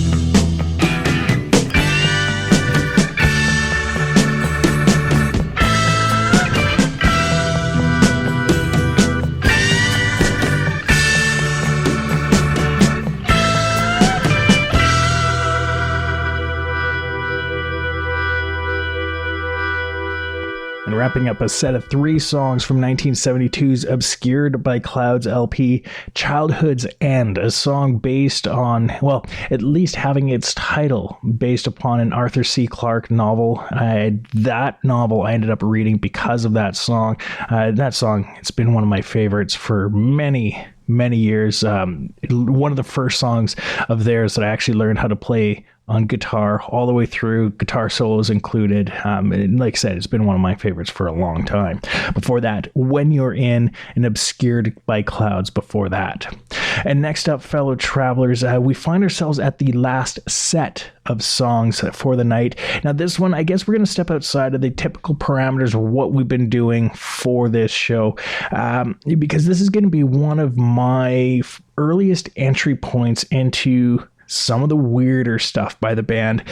Wrapping up a set of 3 songs from 1972's Obscured by Clouds LP, Childhood's End, a song based on, well, at least having its title based upon an Arthur C. Clarke novel. That novel I ended up reading because of that song. That song, it's been one of my favorites for many years. One of the first songs of theirs that I actually learned how to play on guitar all the way through, guitar solos included. And like I said, it's been one of my favorites for a long time. Before that, When You're In, and Obscured by Clouds before that. And next up, fellow travelers, we find ourselves at the last set of songs for the night. Now this one, I guess we're going to step outside of the typical parameters of what we've been doing for this show, because this is going to be one of my earliest entry points into some of the weirder stuff by the band.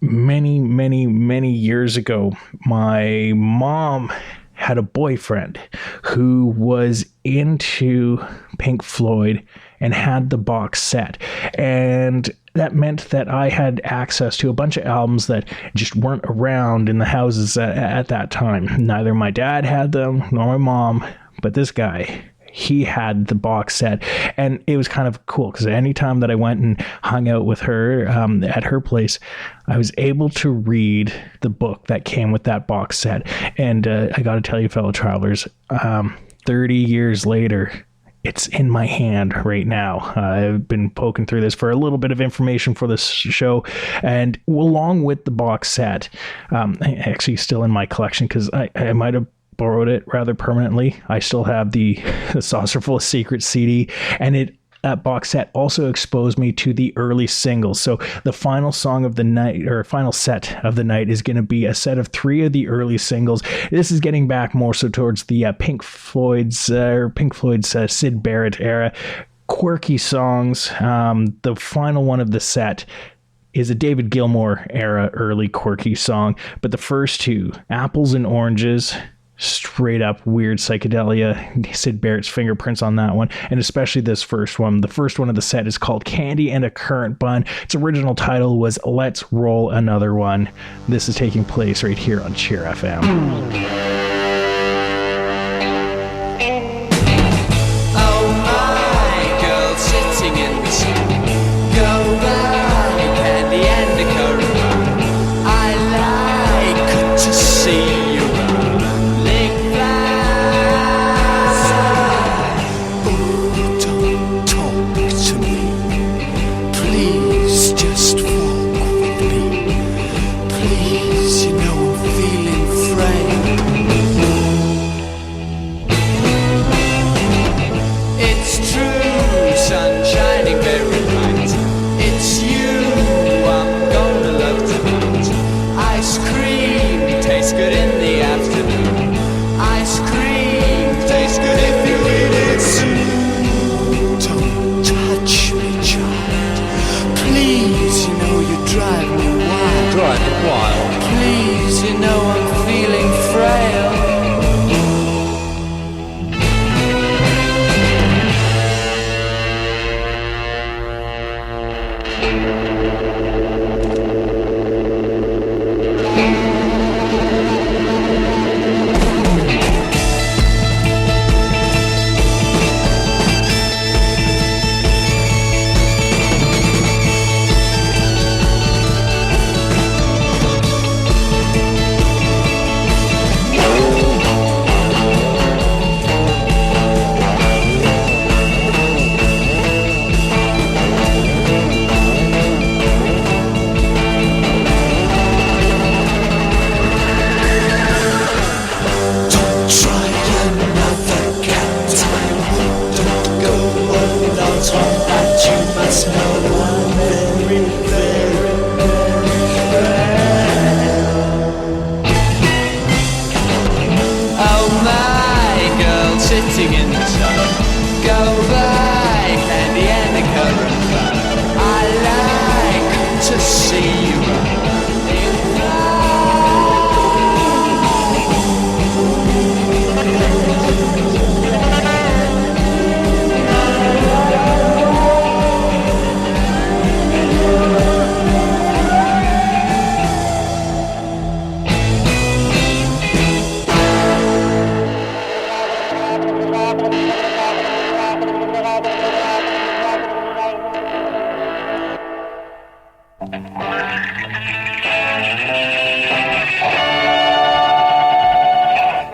Many years ago, my mom had a boyfriend who was into Pink Floyd and had the box set. And that meant that I had access to a bunch of albums that just weren't around in the houses at that time. Neither my dad had them, nor my mom, but this guy, he had the box set. And it was kind of cool because anytime that I went and hung out with her at her place, I was able to read the book that came with that box set. And I got to tell you, fellow travelers, 30 years later, it's in my hand right now. I've been poking through this for a little bit of information for this show, and along with the box set, actually still in my collection because I might have borrowed it rather permanently. I still have the Saucerful of Secret CD, and that box set also exposed me to the early singles. So the final song of the night, or final set of the night, is going to be a set of 3 of the early singles. This is getting back more so towards the Pink Floyd's Syd Barrett era. Quirky songs. The final one of the set is a David Gilmour era early quirky song, but the first two, Apples and Oranges, straight up weird psychedelia, Sid Barrett's fingerprints on that one, and especially this first one. The first one of the set is called Candy and a Currant Bun. Its original title was Let's Roll Another One. This is taking place right here on Cheer FM.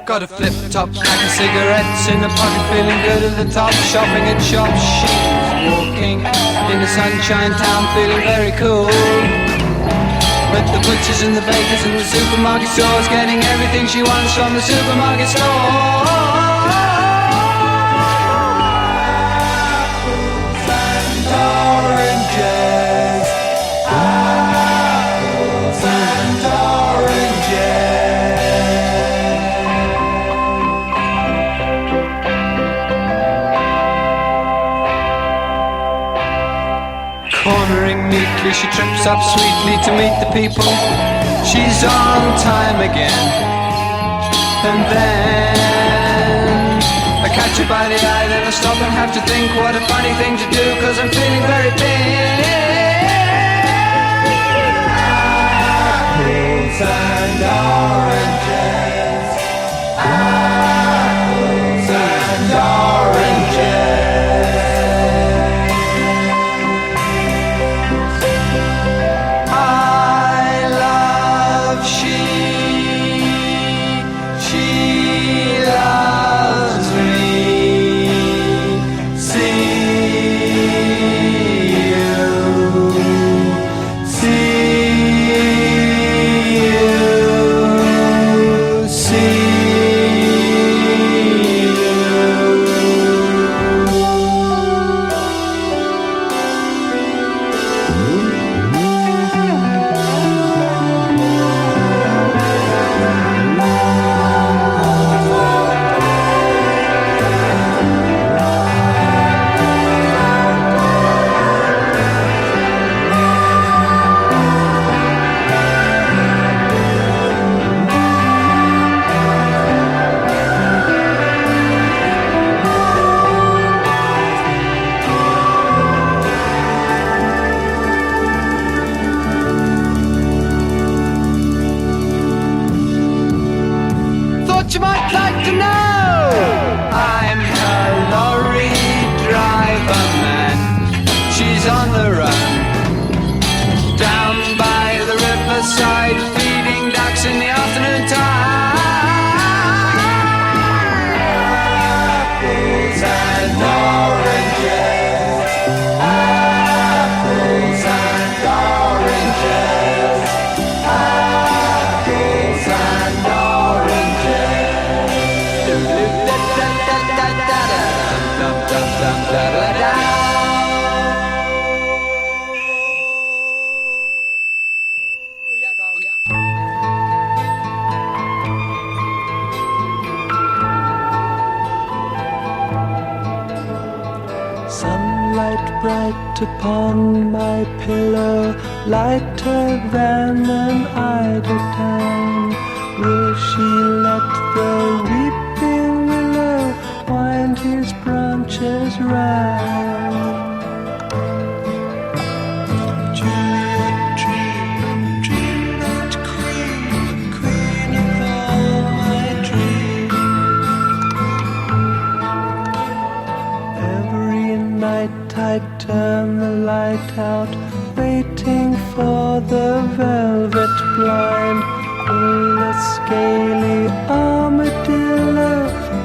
Got a flip-top pack of cigarettes in the pocket, feeling good at the top, shopping at shops. She's walking in the sunshine town, feeling very cool. With the butchers and the bakers and the supermarket stores, getting everything she wants from the supermarket store. Apples and oranges, apples and oranges. Cornering neatly, she trips up sweetly to meet the people. She's on time again. And then I catch her by the eye, then I stop and have to think what a funny thing to do, 'cause I'm feeling very big. Apples and oranges, apples and oranges. See like to know. I'm a lorry driver man. She's on the run. Down by the riverside, feeding ducks in the afternoon time. Apples and oranges. Apples and oranges. Apples and Sunlight bright upon my pillow, lighter than an eider down. Will she let the weeping willow wind his branches round? Juliet, dream, dream that queen, queen of all my dreams. Every night I turn the light out, waiting for the velvet blind. Will the scaly armadillo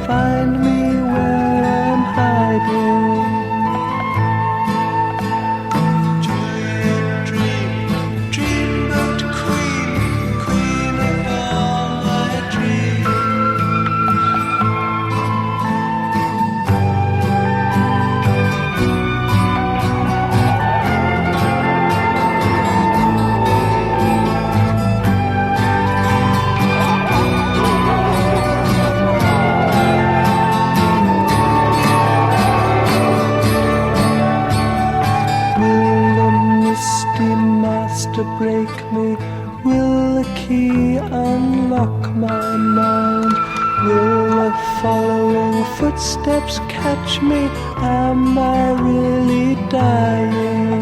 find me where I'm hiding? Juliet, dream, dream that queen, queen of all my dreams. To break me, will the key unlock my mind? Will the following footsteps catch me? Am I really dying?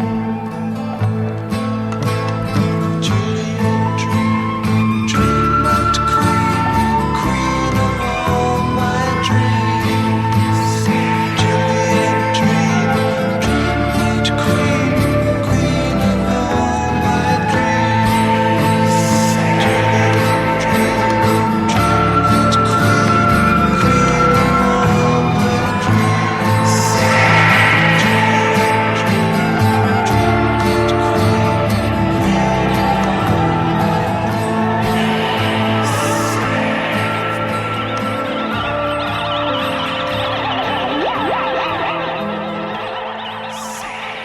Juliet, dream, dream that queen, queen of all my dreams. Juliet, dream, dream that queen, queen of all my dreams. Juliet, dream, dream that queen, queen of all my dreams. Juliet, dream, dream that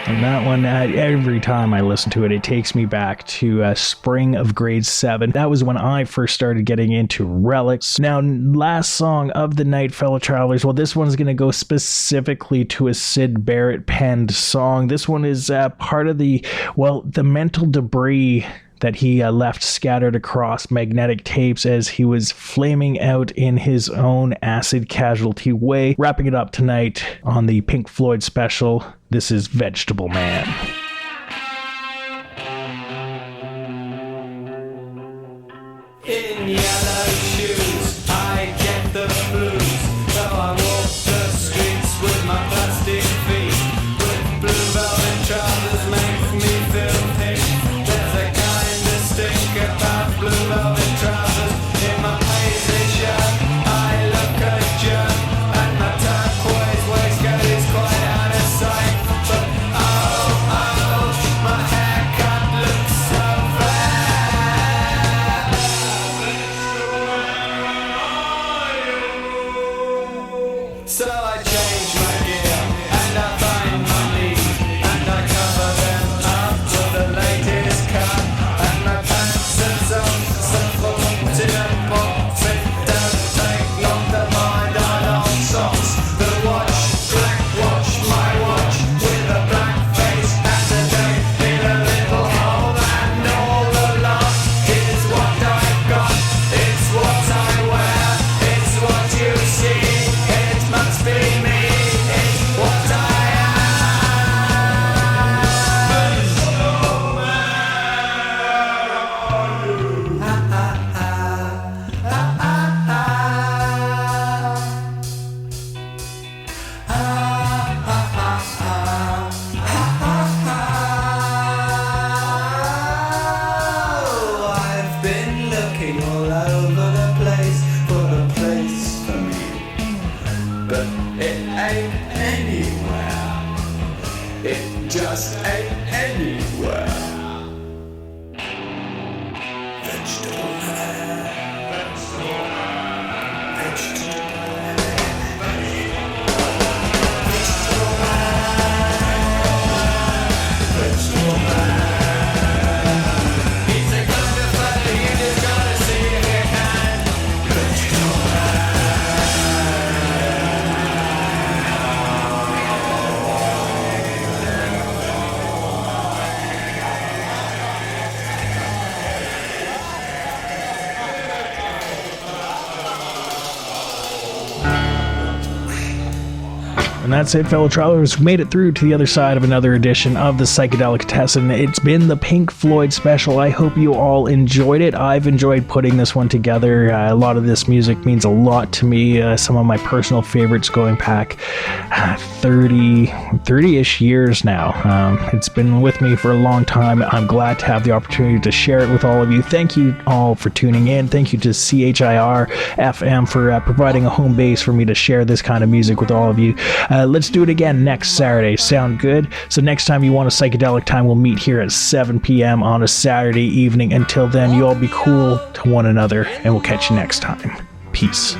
And that one, every time I listen to it, it takes me back to spring of grade 7. That was when I first started getting into Relics. Now, last song of the night, fellow travelers. Well, this one's going to go specifically to a Syd Barrett penned song. This one is part of the mental debris that he left scattered across magnetic tapes as he was flaming out in his own acid casualty way. Wrapping it up tonight on the Pink Floyd special, this is Vegetable Man. In yellow shoes, I get the blues. So I walk the streets with my plastic feet. With blue velvet trousers make me feel pink. There's a kind of stink about blue velvet trousers. In my paisley shirt, I look a jerk. And my turquoise waistcoat is quite out of sight. But oh, my haircut looks so so I change my gear and I find my knees and I cover them up with the latest cut and my pants and socks are full to the box. It don't take long to find a long socks. The watch, black watch, my watch with a black face and a date in a little hole and all the lot is what I've got. It's what I wear. It's what you see. It must be but it ain't anywhere. It just ain't anywhere. Vegetable man. Vegetable man. Vegetable man. Vegetable man. Vegetable man. He's a kind of fella you just gotta see if you can. Vegetable man. And that's it, fellow travelers. We made it through to the other side of another edition of the Psychedelicatessen. It's been the Pink Floyd special. I hope you all enjoyed it. I've enjoyed putting this one together. A lot of this music means a lot to me. Some of my personal favorites going back 30-ish years now. It's been with me for a long time. I'm glad to have the opportunity to share it with all of you. Thank you all for tuning in. Thank you to CHIR FM for providing a home base for me to share this kind of music with all of you. Let's do it again next Saturday. Sound good? So next time you want a psychedelic time, we'll meet here at 7 p.m. on a Saturday evening. Until then, you all be cool to one another, and we'll catch you next time. Peace.